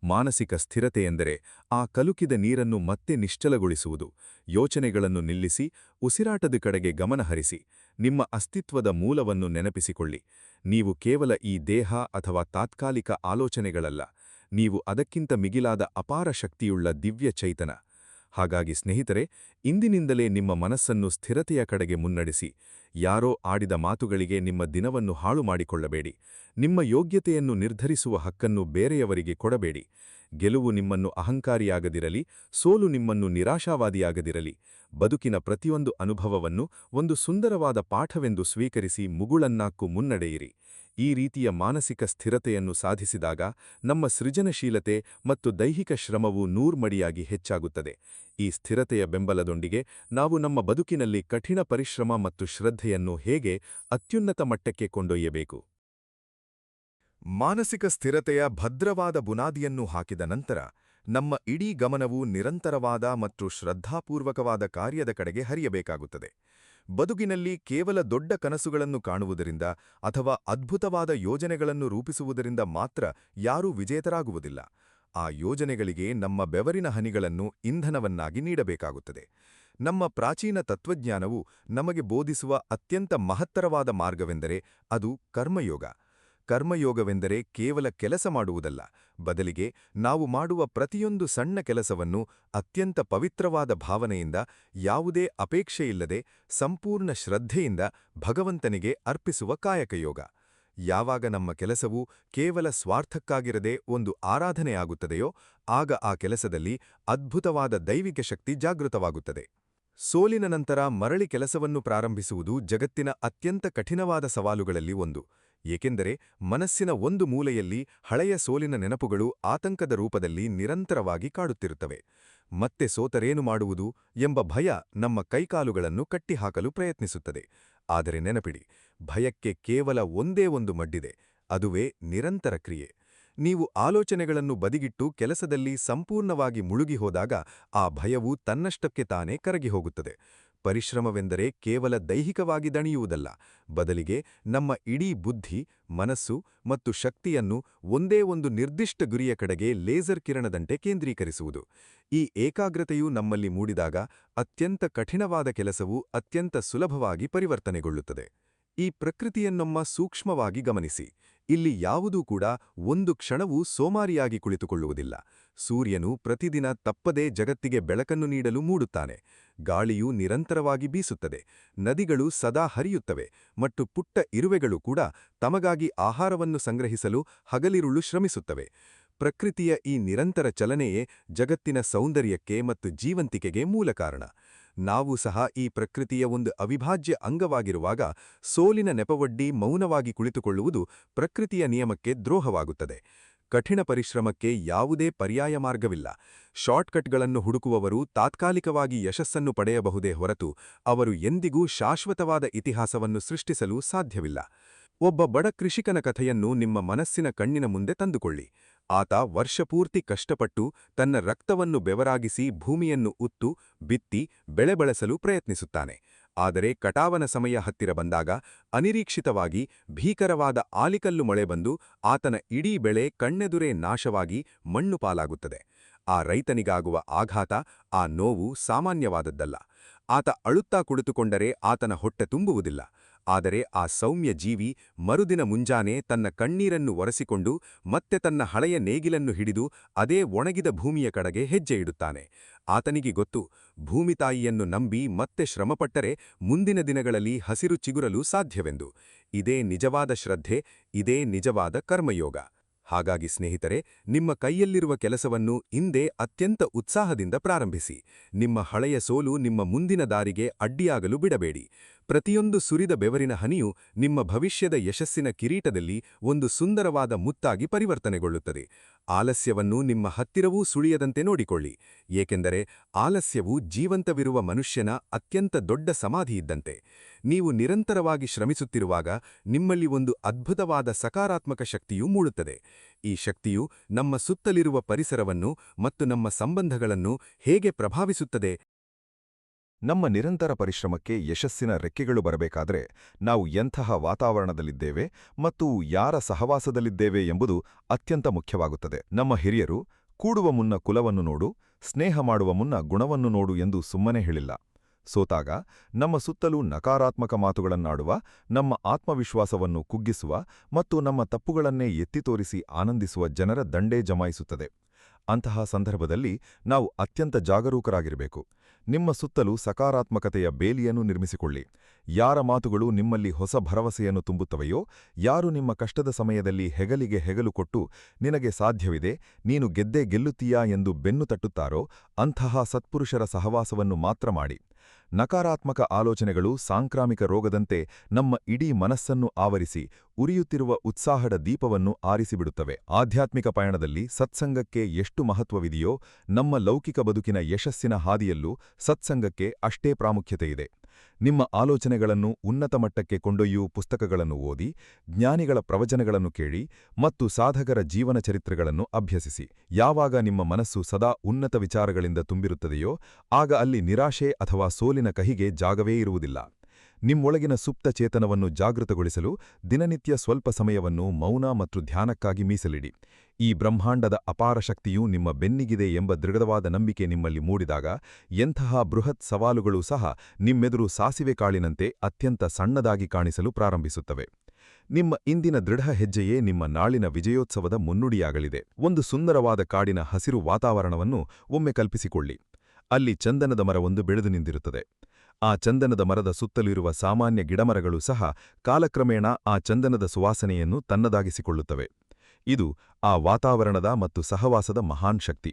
ಮಾನಸಿಕ ಸ್ಥಿರತೆ ಎಂದರೆ ಆ ಕಲುಕಿದ ನೀರನ್ನು ಮತ್ತೆ ನಿಶ್ಚಲಗೊಳಿಸುವುದು. ಯೋಚನೆಗಳನ್ನು ನಿಲ್ಲಿಸಿ ಉಸಿರಾಟದ ಕಡೆಗೆ ಗಮನಹರಿಸಿ ನಿಮ್ಮ ಅಸ್ತಿತ್ವದ ಮೂಲವನ್ನು ನೆನಪಿಸಿಕೊಳ್ಳಿ. ನೀವು ಕೇವಲ ಈ ದೇಹ ಅಥವಾ ತಾತ್ಕಾಲಿಕ ಆಲೋಚನೆಗಳಲ್ಲ, ನೀವು ಅದಕ್ಕಿಂತ ಮಿಗಿಲಾದ ಅಪಾರ ಶಕ್ತಿಯುಳ್ಳ ದಿವ್ಯ ಚೈತನ್ಯ. ಹಾಗಾಗಿ ಸ್ನೇಹಿತರೆ, ಇಂದಿನಿಂದಲೇ ನಿಮ್ಮ ಮನಸ್ಸನ್ನು ಸ್ಥಿರತೆಯ ಕಡೆಗೆ ಮುನ್ನಡೆಸಿ. ಯಾರೋ ಆಡಿದ ಮಾತುಗಳಿಗೆ ನಿಮ್ಮ ದಿನವನ್ನು ಹಾಳು ಮಾಡಿಕೊಳ್ಳಬೇಡಿ. ನಿಮ್ಮ ಯೋಗ್ಯತೆಯನ್ನು ನಿರ್ಧರಿಸುವ ಹಕ್ಕನ್ನು ಬೇರೆಯವರಿಗೆ ಕೊಡಬೇಡಿ. ಗೆಲುವು ನಿಮ್ಮನ್ನು ಅಹಂಕಾರಿಯಾಗದಿರಲಿ, ಸೋಲು ನಿಮ್ಮನ್ನು ನಿರಾಶಾವಾದಿಯಾಗದಿರಲಿ. ಬದುಕಿನ ಪ್ರತಿಯೊಂದು ಅನುಭವವನ್ನು ಒಂದು ಸುಂದರವಾದ ಪಾಠವೆಂದು ಸ್ವೀಕರಿಸಿ ಮುಗುಳನ್ನಾಕ್ಕೂ ಮುನ್ನಡೆಯಿರಿ. ಈ ರೀತಿಯ ಮಾನಸಿಕ ಸ್ಥಿರತೆಯನ್ನು ಸಾಧಿಸಿದಾಗ ನಮ್ಮ ಸೃಜನಶೀಲತೆ ಮತ್ತು ದೈಹಿಕ ಶ್ರಮವು ನೂರ್ಮಡಿಯಾಗಿ ಹೆಚ್ಚಾಗುತ್ತದೆ. ಈ ಸ್ಥಿರತೆಯ ಬೆಂಬಲದೊಂದಿಗೆ ನಾವು ನಮ್ಮ ಬದುಕಿನಲ್ಲಿ ಕಠಿಣ ಪರಿಶ್ರಮ ಮತ್ತು ಶ್ರದ್ಧೆಯನ್ನು ಹೇಗೆ ಅತ್ಯುನ್ನತ ಮಟ್ಟಕ್ಕೆ ಕೊಂಡೊಯ್ಯಬೇಕು. ಮಾನಸಿಕ ಸ್ಥಿರತೆಯ ಭದ್ರವಾದ ಬುನಾದಿಯನ್ನು ಹಾಕಿದ ನಂತರ ನಮ್ಮ ಇಡೀ ಗಮನವು ನಿರಂತರವಾದ ಮತ್ತು ಶ್ರದ್ಧಾಪೂರ್ವಕವಾದ ಕಾರ್ಯದ ಕಡೆಗೆ ಹರಿಯಬೇಕಾಗುತ್ತದೆ. ಬದುಕಿನಲ್ಲಿ ಕೇವಲ ದೊಡ್ಡ ಕನಸುಗಳನ್ನು ಕಾಣುವುದರಿಂದ ಅಥವಾ ಅದ್ಭುತವಾದ ಯೋಜನೆಗಳನ್ನು ರೂಪಿಸುವುದರಿಂದ ಮಾತ್ರ ಯಾರೂ ವಿಜೇತರಾಗುವುದಿಲ್ಲ. ಆ ಯೋಜನೆಗಳಿಗೆ ನಮ್ಮ ಬೆವರಿನ ಹನಿಗಳನ್ನು ಇಂಧನವನ್ನಾಗಿ ನೀಡಬೇಕಾಗುತ್ತದೆ. ನಮ್ಮ ಪ್ರಾಚೀನ ತತ್ವಜ್ಞಾನವು ನಮಗೆ ಬೋಧಿಸುವ ಅತ್ಯಂತ ಮಹತ್ತರವಾದ ಮಾರ್ಗವೆಂದರೆ ಅದು ಕರ್ಮಯೋಗ. ಕರ್ಮಯೋಗವೆಂದರೆ ಕೇವಲ ಕೆಲಸ ಮಾಡುವುದಲ್ಲ, ಬದಲಿಗೆ ನಾವು ಮಾಡುವ ಪ್ರತಿಯೊಂದು ಸಣ್ಣ ಕೆಲಸವನ್ನು ಅತ್ಯಂತ ಪವಿತ್ರವಾದ ಭಾವನೆಯಿಂದ, ಯಾವುದೇ ಅಪೇಕ್ಷೆಯಿಲ್ಲದೆ, ಸಂಪೂರ್ಣ ಶ್ರದ್ಧೆಯಿಂದ ಭಗವಂತನಿಗೆ ಅರ್ಪಿಸುವ ಕಾಯಕಯೋಗ. ಯಾವಾಗ ನಮ್ಮ ಕೆಲಸವು ಕೇವಲ ಸ್ವಾರ್ಥಕ್ಕಾಗಿರದೆ ಒಂದು ಆರಾಧನೆಯಾಗುತ್ತದೆಯೋ, ಆಗ ಆ ಕೆಲಸದಲ್ಲಿ ಅದ್ಭುತವಾದ ದೈವಿಕ ಶಕ್ತಿ ಜಾಗೃತವಾಗುತ್ತದೆ. ಸೋಲಿನ ನಂತರ ಮರಳಿ ಕೆಲಸವನ್ನು ಪ್ರಾರಂಭಿಸುವುದು ಜಗತ್ತಿನ ಅತ್ಯಂತ ಕಠಿಣವಾದ ಸವಾಲುಗಳಲ್ಲಿ ಒಂದು, ಏಕೆಂದರೆ ಮನಸ್ಸಿನ ಒಂದು ಮೂಲೆಯಲ್ಲಿ ಹಳೆಯ ಸೋಲಿನ ನೆನಪುಗಳು ಆತಂಕದ ರೂಪದಲ್ಲಿ ನಿರಂತರವಾಗಿ ಕಾಡುತ್ತಿರುತ್ತವೆ. ಮತ್ತೆ ಸೋತರೇನು ಮಾಡುವುದು ಎಂಬ ಭಯ ನಮ್ಮ ಕೈಕಾಲುಗಳನ್ನು ಕಟ್ಟಿಹಾಕಲು ಪ್ರಯತ್ನಿಸುತ್ತದೆ. ಆದರೆ ನೆನಪಿಡಿ, ಭಯಕ್ಕೆ ಕೇವಲ ಒಂದೇ ಒಂದು ಮಡ್ಡಿದೆ, ಅದುವೇ ನಿರಂತರ ಕ್ರಿಯೆ. ನೀವು ಆಲೋಚನೆಗಳನ್ನು ಬದಿಗಿಟ್ಟು ಕೆಲಸದಲ್ಲಿ ಸಂಪೂರ್ಣವಾಗಿ ಮುಳುಗಿ ಹೋದಾಗ ಆ ಭಯವು ತನ್ನಷ್ಟಕ್ಕೆ ತಾನೇ ಕರಗಿಹೋಗುತ್ತದೆ. ಪರಿಶ್ರಮವೆಂದರೆ ಕೇವಲ ದೈಹಿಕವಾಗಿ ದಣಿಯುವುದಲ್ಲ, ಬದಲಿಗೆ ನಮ್ಮ ಇಡೀ ಬುದ್ಧಿ, ಮನಸ್ಸು ಮತ್ತು ಶಕ್ತಿಯನ್ನು ಒಂದೇ ಒಂದು ನಿರ್ದಿಷ್ಟ ಗುರಿಯ ಕಡೆಗೆ ಲೇಸರ್ ಕಿರಣದಂತೆ ಕೇಂದ್ರೀಕರಿಸುವುದು. ಈ ಏಕಾಗ್ರತೆಯು ನಮ್ಮಲ್ಲಿ ಮೂಡಿದಾಗ ಅತ್ಯಂತ ಕಠಿಣವಾದ ಕೆಲಸವು ಅತ್ಯಂತ ಸುಲಭವಾಗಿ ಪರಿವರ್ತನೆಗೊಳ್ಳುತ್ತದೆ. ಈ ಪ್ರಕೃತಿಯನ್ನೊಮ್ಮ ಸೂಕ್ಷ್ಮವಾಗಿ ಗಮನಿಸಿ. ಇಲ್ಲಿ ಯಾವುದೂ ಕೂಡ ಒಂದು ಕ್ಷಣವೂ ಸೋಮಾರಿಯಾಗಿ ಕುಳಿತುಕೊಳ್ಳುವುದಿಲ್ಲ. ಸೂರ್ಯನು ಪ್ರತಿದಿನ ತಪ್ಪದೇ ಜಗತ್ತಿಗೆ ಬೆಳಕನ್ನು ನೀಡಲು ಮೂಡುತ್ತಾನೆ. ಗಾಳಿಯು ನಿರಂತರವಾಗಿ ಬೀಸುತ್ತದೆ. ನದಿಗಳು ಸದಾ ಹರಿಯುತ್ತವೆ ಮತ್ತು ಪುಟ್ಟ ಇರುವೆಗಳು ಕೂಡ ತಮಗಾಗಿ ಆಹಾರವನ್ನು ಸಂಗ್ರಹಿಸಲು ಹಗಲಿರುಳು ಶ್ರಮಿಸುತ್ತವೆ. ಪ್ರಕೃತಿಯ ಈ ನಿರಂತರ ಚಲನೆಯೇ ಜಗತ್ತಿನ ಸೌಂದರ್ಯಕ್ಕೆ ಮತ್ತು ಜೀವಂತಿಕೆಗೆ ಮೂಲ ಕಾರಣ. ನಾವು ಸಹ ಈ ಪ್ರಕೃತಿಯ ಒಂದು ಅವಿಭಾಜ್ಯ ಅಂಗವಾಗಿರುವಾಗ ಸೋಲಿನ ನೆಪವೊಡ್ಡಿ ಮೌನವಾಗಿ ಕುಳಿತುಕೊಳ್ಳುವುದು ಪ್ರಕೃತಿಯ ನಿಯಮಕ್ಕೆ ದ್ರೋಹವಾಗುತ್ತದೆ. ಕಠಿಣ ಪರಿಶ್ರಮಕ್ಕೆ ಯಾವುದೇ ಪರ್ಯಾಯ ಮಾರ್ಗವಿಲ್ಲ. ಶಾರ್ಟ್ಕಟ್ಗಳನ್ನು ಹುಡುಕುವವರು ತಾತ್ಕಾಲಿಕವಾಗಿ ಯಶಸ್ಸನ್ನು ಪಡೆಯಬಹುದೇ ಹೊರತು ಅವರು ಎಂದಿಗೂ ಶಾಶ್ವತವಾದ ಇತಿಹಾಸವನ್ನು ಸೃಷ್ಟಿಸಲು ಸಾಧ್ಯವಿಲ್ಲ. ಒಬ್ಬ ಬಡ ಕೃಷಿಕನ ಕಥೆಯನ್ನು ನಿಮ್ಮ ಮನಸ್ಸಿನ ಕಣ್ಣಿನ ಮುಂದೆ ತಂದುಕೊಳ್ಳಿ. ಆತ ವರ್ಷಪೂರ್ತಿ ಕಷ್ಟಪಟ್ಟು ತನ್ನ ರಕ್ತವನ್ನು ಬೆವರಾಗಿಸಿ ಭೂಮಿಯನ್ನು ಉತ್ತು, ಬಿತ್ತಿ, ಬೆಳೆ ಬೆಳೆಸಲು ಪ್ರಯತ್ನಿಸುತ್ತಾನೆ. ಆದರೆ ಕಟಾವನ ಸಮಯ ಹತ್ತಿರ ಬಂದಾಗ ಅನಿರೀಕ್ಷಿತವಾಗಿ ಭೀಕರವಾದ ಆಲಿಕಲ್ಲು ಮಳೆ ಬಂದು ಆತನ ಇಡೀ ಬೆಳೆ ಕಣ್ಣೆದುರೇ ನಾಶವಾಗಿ ಮಣ್ಣು ಪಾಲಾಗುತ್ತದೆ. ಆ ರೈತನಿಗಾಗುವ ಆಘಾತ, ಆ ನೋವು ಸಾಮಾನ್ಯವಾದದ್ದಲ್ಲ. ಆತ ಅಳುತ್ತಾ ಕುಳಿತುಕೊಂಡರೆ ಆತನ ಹೊಟ್ಟೆ ತುಂಬುವುದಿಲ್ಲ. ಆದರೆ ಆ ಸೌಮ್ಯ ಜೀವಿ ಮರುದಿನ ಮುಂಜಾನೆ ತನ್ನ ಕಣ್ಣೀರನ್ನು ಒರೆಸಿಕೊಂಡು ಮತ್ತೆ ತನ್ನ ಹಳೆಯ ನೇಗಿಲನ್ನು ಹಿಡಿದು ಅದೇ ಒಣಗಿದ ಭೂಮಿಯ ಕಡೆಗೆ ಹೆಜ್ಜೆ ಇಡುತ್ತಾನೆ. ಆತನಿಗೆ ಗೊತ್ತು, ಭೂಮಿತಾಯಿಯನ್ನು ನಂಬಿ ಮತ್ತೆ ಶ್ರಮಪಟ್ಟರೆ ಮುಂದಿನ ದಿನಗಳಲ್ಲಿ ಹಸಿರು ಚಿಗುರಲು ಸಾಧ್ಯವೆಂದು. ಇದೇ ನಿಜವಾದ ಶ್ರದ್ಧೆ, ಇದೇ ನಿಜವಾದ ಕರ್ಮಯೋಗ. ಹಾಗಾಗಿ ಸ್ನೇಹಿತರೆ, ನಿಮ್ಮ ಕೈಯಲ್ಲಿರುವ ಕೆಲಸವನ್ನು ಇಂದೇ ಅತ್ಯಂತ ಉತ್ಸಾಹದಿಂದ ಪ್ರಾರಂಭಿಸಿ. ನಿಮ್ಮ ಹಳೆಯ ಸೋಲು ನಿಮ್ಮ ಮುಂದಿನ ದಾರಿಗೆ ಅಡ್ಡಿಯಾಗಲು ಬಿಡಬೇಡಿ. ಪ್ರತಿಯೊಂದು ಸುರಿದ ಬೆವರಿನ ಹನಿಯು ನಿಮ್ಮ ಭವಿಷ್ಯದ ಯಶಸ್ಸಿನ ಕಿರೀಟದಲ್ಲಿ ಒಂದು ಸುಂದರವಾದ ಮುತ್ತಾಗಿ ಪರಿವರ್ತನೆಗೊಳ್ಳುತ್ತದೆ. ಆಲಸ್ಯವನ್ನು ನಿಮ್ಮ ಹತ್ತಿರವೂ ಸುಳಿಯದಂತೆ ನೋಡಿಕೊಳ್ಳಿ, ಏಕೆಂದರೆ ಆಲಸ್ಯವು ಜೀವಂತವಿರುವ ಮನುಷ್ಯನ ಅತ್ಯಂತ ದೊಡ್ಡ ಸಮಾಧಿಯಿದ್ದಂತೆ. ನೀವು ನಿರಂತರವಾಗಿ ಶ್ರಮಿಸುತ್ತಿರುವಾಗ ನಿಮ್ಮಲ್ಲಿ ಒಂದು ಅದ್ಭುತವಾದ ಸಕಾರಾತ್ಮಕ ಶಕ್ತಿಯೂ ಮೂಡುತ್ತದೆ. ಈ ಶಕ್ತಿಯು ನಮ್ಮ ಸುತ್ತಲಿರುವ ಪರಿಸರವನ್ನು ಮತ್ತು ನಮ್ಮ ಸಂಬಂಧಗಳನ್ನು ಹೇಗೆ ಪ್ರಭಾವಿಸುತ್ತದೆ? ನಮ್ಮ ನಿರಂತರ ಪರಿಶ್ರಮಕ್ಕೆ ಯಶಸ್ಸಿನ ರೆಕ್ಕೆಗಳು ಬರಬೇಕಾದರೆ ನಾವು ಎಂತಹ ವಾತಾವರಣದಲ್ಲಿದ್ದೇವೆ ಮತ್ತು ಯಾರ ಸಹವಾಸದಲ್ಲಿದ್ದೇವೆ ಎಂಬುದು ಅತ್ಯಂತ ಮುಖ್ಯವಾಗುತ್ತದೆ. ನಮ್ಮ ಹಿರಿಯರು ಕೂಡುವ ಮುನ್ನ ಕುಲವನ್ನು ನೋಡು, ಸ್ನೇಹ ಮಾಡುವ ಮುನ್ನ ಗುಣವನ್ನು ನೋಡು ಎಂದು ಸುಮ್ಮನೆ ಹೇಳಿಲ್ಲ. ಸೋತಾಗ ನಮ್ಮ ಸುತ್ತಲೂ ನಕಾರಾತ್ಮಕ ಮಾತುಗಳನ್ನಾಡುವ, ನಮ್ಮ ಆತ್ಮವಿಶ್ವಾಸವನ್ನು ಕುಗ್ಗಿಸುವ ಮತ್ತು ನಮ್ಮ ತಪ್ಪುಗಳನ್ನೇ ಎತ್ತಿ ತೋರಿಸಿ ಆನಂದಿಸುವ ಜನರ ದಂಡೇ ಜಮಾಯಿಸುತ್ತದೆ. ಅಂತಹ ಸಂದರ್ಭದಲ್ಲಿ ನಾವು ಅತ್ಯಂತ ಜಾಗರೂಕರಾಗಿರಬೇಕು. ನಿಮ್ಮ ಸುತ್ತಲೂ ಸಕಾರಾತ್ಮಕತೆಯ ಬೇಲಿಯನ್ನು ನಿರ್ಮಿಸಿಕೊಳ್ಳಿ. ಯಾರ ಮಾತುಗಳು ನಿಮ್ಮಲ್ಲಿ ಹೊಸ ಭರವಸೆಯನ್ನು ತುಂಬುತ್ತವೆಯೋ, ಯಾರು ನಿಮ್ಮ ಕಷ್ಟದ ಸಮಯದಲ್ಲಿ ಹೆಗಲಿಗೆ ಹೆಗಲು ಕೊಟ್ಟು ನಿನಗೆ ಸಾಧ್ಯವಿದೆ, ನೀನು ಗೆದ್ದೇ ಗೆಲ್ಲುತ್ತೀಯಾ ಎಂದು ಬೆನ್ನು ತಟ್ಟುತ್ತಾರೋ ಅಂತಹ ಸತ್ಪುರುಷರ ಸಹವಾಸವನ್ನು ಮಾತ್ರ ಮಾಡಿ. ನಕಾರಾತ್ಮಕ ಆಲೋಚನೆಗಳು ಸಾಂಕ್ರಾಮಿಕ ರೋಗದಂತೆ ನಮ್ಮ ಇಡೀ ಮನಸ್ಸನ್ನು ಆವರಿಸಿ ಉರಿಯುತ್ತಿರುವ ಉತ್ಸಾಹದ ದೀಪವನ್ನು ಆರಿಸಿಬಿಡುತ್ತವೆ. ಆಧ್ಯಾತ್ಮಿಕ ಪಯಣದಲ್ಲಿ ಸತ್ಸಂಗಕ್ಕೆ ಎಷ್ಟು ಮಹತ್ವವಿದೆಯೋ, ನಮ್ಮ ಲೌಕಿಕ ಬದುಕಿನ ಯಶಸ್ಸಿನ ಹಾದಿಯಲ್ಲೂ ಸತ್ಸಂಗಕ್ಕೆ ಅಷ್ಟೇ ಪ್ರಾಮುಖ್ಯತೆಯಿದೆ. ನಿಮ್ಮ ಆಲೋಚನೆಗಳನ್ನು ಉನ್ನತ ಮಟ್ಟಕ್ಕೆ ಕೊಂಡೊಯ್ಯುವ ಪುಸ್ತಕಗಳನ್ನು ಓದಿ, ಜ್ಞಾನಿಗಳ ಪ್ರವಚನಗಳನ್ನು ಕೇಳಿ ಮತ್ತು ಸಾಧಕರ ಜೀವನ ಚರಿತ್ರೆಗಳನ್ನು ಅಭ್ಯಸಿಸಿ. ಯಾವಾಗ ನಿಮ್ಮ ಮನಸ್ಸು ಸದಾ ಉನ್ನತ ವಿಚಾರಗಳಿಂದ ತುಂಬಿರುತ್ತದೆಯೋ, ಆಗ ಅಲ್ಲಿ ನಿರಾಶೆ ಅಥವಾ ಸೋಲಿನ ಕಹಿಗೆ ಜಾಗವೇ ಇರುವುದಿಲ್ಲ. ನಿಮ್ಮೊಳಗಿನ ಸುಪ್ತ ಚೇತನವನ್ನು ಜಾಗೃತಗೊಳಿಸಲು ದಿನನಿತ್ಯ ಸ್ವಲ್ಪ ಸಮಯವನ್ನು ಮೌನ ಮತ್ತು ಧ್ಯಾನಕ್ಕಾಗಿ ಮೀಸಲಿಡಿ. ಈ ಬ್ರಹ್ಮಾಂಡದ ಅಪಾರ ಶಕ್ತಿಯು ನಿಮ್ಮ ಬೆನ್ನಿಗಿದೆ ಎಂಬ ದೃಢವಾದ ನಂಬಿಕೆ ನಿಮ್ಮಲ್ಲಿ ಮೂಡಿದಾಗ ಎಂತಹ ಬೃಹತ್ ಸವಾಲುಗಳೂ ಸಹ ನಿಮ್ಮೆದುರು ಸಾಸಿವೆ ಕಾಳಿನಂತೆ ಅತ್ಯಂತ ಸಣ್ಣದಾಗಿ ಕಾಣಿಸಲು ಪ್ರಾರಂಭಿಸುತ್ತವೆ. ನಿಮ್ಮ ಇಂದಿನ ದೃಢ ಹೆಜ್ಜೆಯೇ ನಿಮ್ಮ ನಾಳಿನ ವಿಜಯೋತ್ಸವದ ಮುನ್ನುಡಿಯಾಗಲಿದೆ. ಒಂದು ಸುಂದರವಾದ ಕಾಡಿನ ಹಸಿರು ವಾತಾವರಣವನ್ನು ಒಮ್ಮೆ ಕಲ್ಪಿಸಿಕೊಳ್ಳಿ. ಅಲ್ಲಿ ಚಂದನದ ಮರವೊಂದು ಬೆಳೆದು ನಿಂತಿರುತ್ತದೆ. ಆ ಚಂದನದ ಮರದ ಸುತ್ತಲಿರುವ ಸಾಮಾನ್ಯ ಗಿಡಮರಗಳು ಸಹ ಕಾಲಕ್ರಮೇಣ ಆ ಚಂದನದ ಸುವಾಸನೆಯನ್ನು ತನ್ನದಾಗಿಸಿಕೊಳ್ಳುತ್ತವೆ. ಇದು ಆ ವಾತಾವರಣದ ಮತ್ತು ಸಹವಾಸದ ಮಹಾನ್ ಶಕ್ತಿ.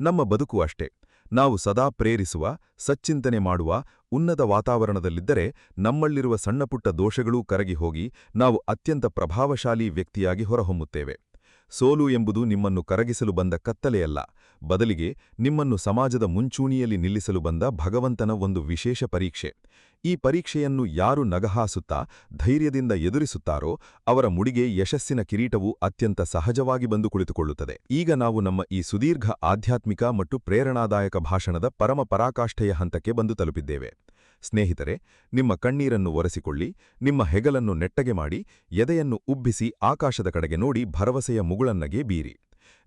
ನಮ್ಮ ಬದುಕು ಅಷ್ಟೇ. ನಾವು ಸದಾ ಪ್ರೇರಿಸುವ, ಸಚ್ಚಿಂತನೆ ಮಾಡುವ ಉನ್ನತ ವಾತಾವರಣದಲ್ಲಿದ್ದರೆ ನಮ್ಮಲ್ಲಿರುವ ಸಣ್ಣಪುಟ್ಟ ದೋಷಗಳೂ ಕರಗಿ ಹೋಗಿ ನಾವು ಅತ್ಯಂತ ಪ್ರಭಾವಶಾಲಿ ವ್ಯಕ್ತಿಯಾಗಿ ಹೊರಹೊಮ್ಮುತ್ತೇವೆ. ಸೋಲು ಎಂಬುದು ನಿಮ್ಮನ್ನು ಕರಗಿಸಲು ಬಂದ ಕತ್ತಲೆಯಲ್ಲ, ಬದಲಿಗೆ ನಿಮ್ಮನ್ನು ಸಮಾಜದ ಮುಂಚೂಣಿಯಲ್ಲಿ ನಿಲ್ಲಿಸಲು ಬಂದ ಭಗವಂತನ ಒಂದು ವಿಶೇಷ ಪರೀಕ್ಷೆ. ಈ ಪರೀಕ್ಷೆಯನ್ನು ಯಾರು ನಗಹಾಸುತ್ತಾ ಧೈರ್ಯದಿಂದ ಎದುರಿಸುತ್ತಾರೋ ಅವರ ಮುಡಿಗೆ ಯಶಸ್ಸಿನ ಕಿರೀಟವು ಅತ್ಯಂತ ಸಹಜವಾಗಿ ಬಂದು ಕುಳಿತುಕೊಳ್ಳುತ್ತದೆ. ಈಗ ನಾವು ನಮ್ಮ ಈ ಸುದೀರ್ಘ ಆಧ್ಯಾತ್ಮಿಕ ಮತ್ತು ಪ್ರೇರಣಾದಾಯಕ ಭಾಷಣದ ಪರಮ ಪರಾಕಾಷ್ಠೆಯ ಹಂತಕ್ಕೆ ಬಂದು ತಲುಪಿದ್ದೇವೆ. ಸ್ನೇಹಿತರೆ, ನಿಮ್ಮ ಕಣ್ಣೀರನ್ನು ಒರೆಸಿಕೊಳ್ಳಿ, ನಿಮ್ಮ ಹೆಗಲನ್ನು ನೆಟ್ಟಗೆ ಮಾಡಿ, ಎದೆಯನ್ನು ಉಬ್ಬಿಸಿ ಆಕಾಶದ ಕಡೆಗೆ ನೋಡಿ ಭರವಸೆಯ ಮುಗುಳನ್ನಗೆ ಬೀರಿ.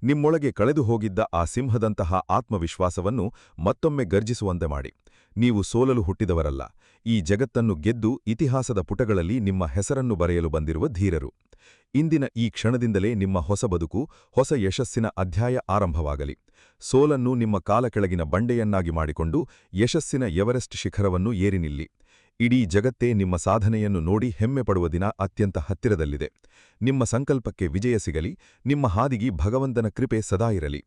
ನಿಮ್ಮೊಳಗೆ ಕಳೆದು ಹೋಗಿದ್ದ ಆ ಸಿಂಹದಂತಹ ಆತ್ಮವಿಶ್ವಾಸವನ್ನು ಮತ್ತೊಮ್ಮೆ ಗರ್ಜಿಸುವಂತೆ ಮಾಡಿ. ನೀವು ಸೋಲಲು ಹುಟ್ಟಿದವರಲ್ಲ, ಈ ಜಗತ್ತನ್ನು ಗೆದ್ದು ಇತಿಹಾಸದ ಪುಟಗಳಲ್ಲಿ ನಿಮ್ಮ ಹೆಸರನ್ನು ಬರೆಯಲು ಬಂದಿರುವ ಧೀರರು. ಇಂದಿನ ಈ ಕ್ಷಣದಿಂದಲೇ ನಿಮ್ಮ ಹೊಸ ಬದುಕು, ಹೊಸ ಯಶಸ್ಸಿನ ಅಧ್ಯಾಯ ಆರಂಭವಾಗಲಿ. ಸೋಲನ್ನು ನಿಮ್ಮ ಕಾಲ ಕೆಳಗಿನ ಬಂಡೆಯನ್ನಾಗಿ ಮಾಡಿಕೊಂಡು ಯಶಸ್ಸಿನ ಎವರೆಸ್ಟ್ ಶಿಖರವನ್ನು ಏರಿ ನಿಲ್ಲಿ. ಇಡೀ ಜಗತ್ತೇ ನಿಮ್ಮ ಸಾಧನೆಯನ್ನು ನೋಡಿ ಹೆಮ್ಮೆ ಪಡುವ ದಿನ ಅತ್ಯಂತ ಹತ್ತಿರದಲ್ಲಿದೆ. ನಿಮ್ಮ ಸಂಕಲ್ಪಕ್ಕೆ ವಿಜಯ ಸಿಗಲಿ, ನಿಮ್ಮ ಹಾದಿಗೆ ಭಗವಂತನ ಕೃಪೆ ಸದಾ ಇರಲಿ.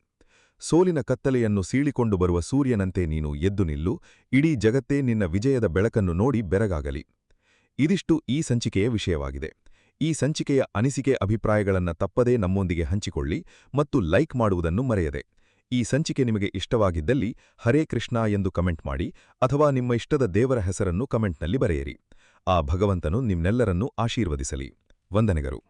ಸೋಲಿನ ಕತ್ತಲೆಯನ್ನು ಸೀಳಿಕೊಂಡು ಬರುವ ಸೂರ್ಯನಂತೆ ನೀನು ಎದ್ದು ನಿಲ್ಲು, ಇಡೀ ಜಗತ್ತೇ ನಿನ್ನ ವಿಜಯದ ಬೆಳಕನ್ನು ನೋಡಿ ಬೆರಗಾಗಲಿ. ಇದಿಷ್ಟು ಈ ಸಂಚಿಕೆಯ ವಿಷಯವಾಗಿದೆ. ಈ ಸಂಚಿಕೆಯ ಅನಿಸಿಕೆ ಅಭಿಪ್ರಾಯಗಳನ್ನು ತಪ್ಪದೇ ನಮ್ಮೊಂದಿಗೆ ಹಂಚಿಕೊಳ್ಳಿ ಮತ್ತು ಲೈಕ್ ಮಾಡುವುದನ್ನು ಮರೆಯದೆ. ಈ ಸಂಚಿಕೆ ನಿಮಗೆ ಇಷ್ಟವಾಗಿದ್ದಲ್ಲಿ ಹರೇ ಕೃಷ್ಣ ಎಂದು ಕಮೆಂಟ್ ಮಾಡಿ ಅಥವಾ ನಿಮ್ಮ ಇಷ್ಟದ ದೇವರ ಹೆಸರನ್ನು ಕಮೆಂಟ್ನಲ್ಲಿ ಬರೆಯಿರಿ. ಆ ಭಗವಂತನು ನಿಮ್ಮೆಲ್ಲರನ್ನೂ ಆಶೀರ್ವದಿಸಲಿ. ವಂದನೆಗಳು.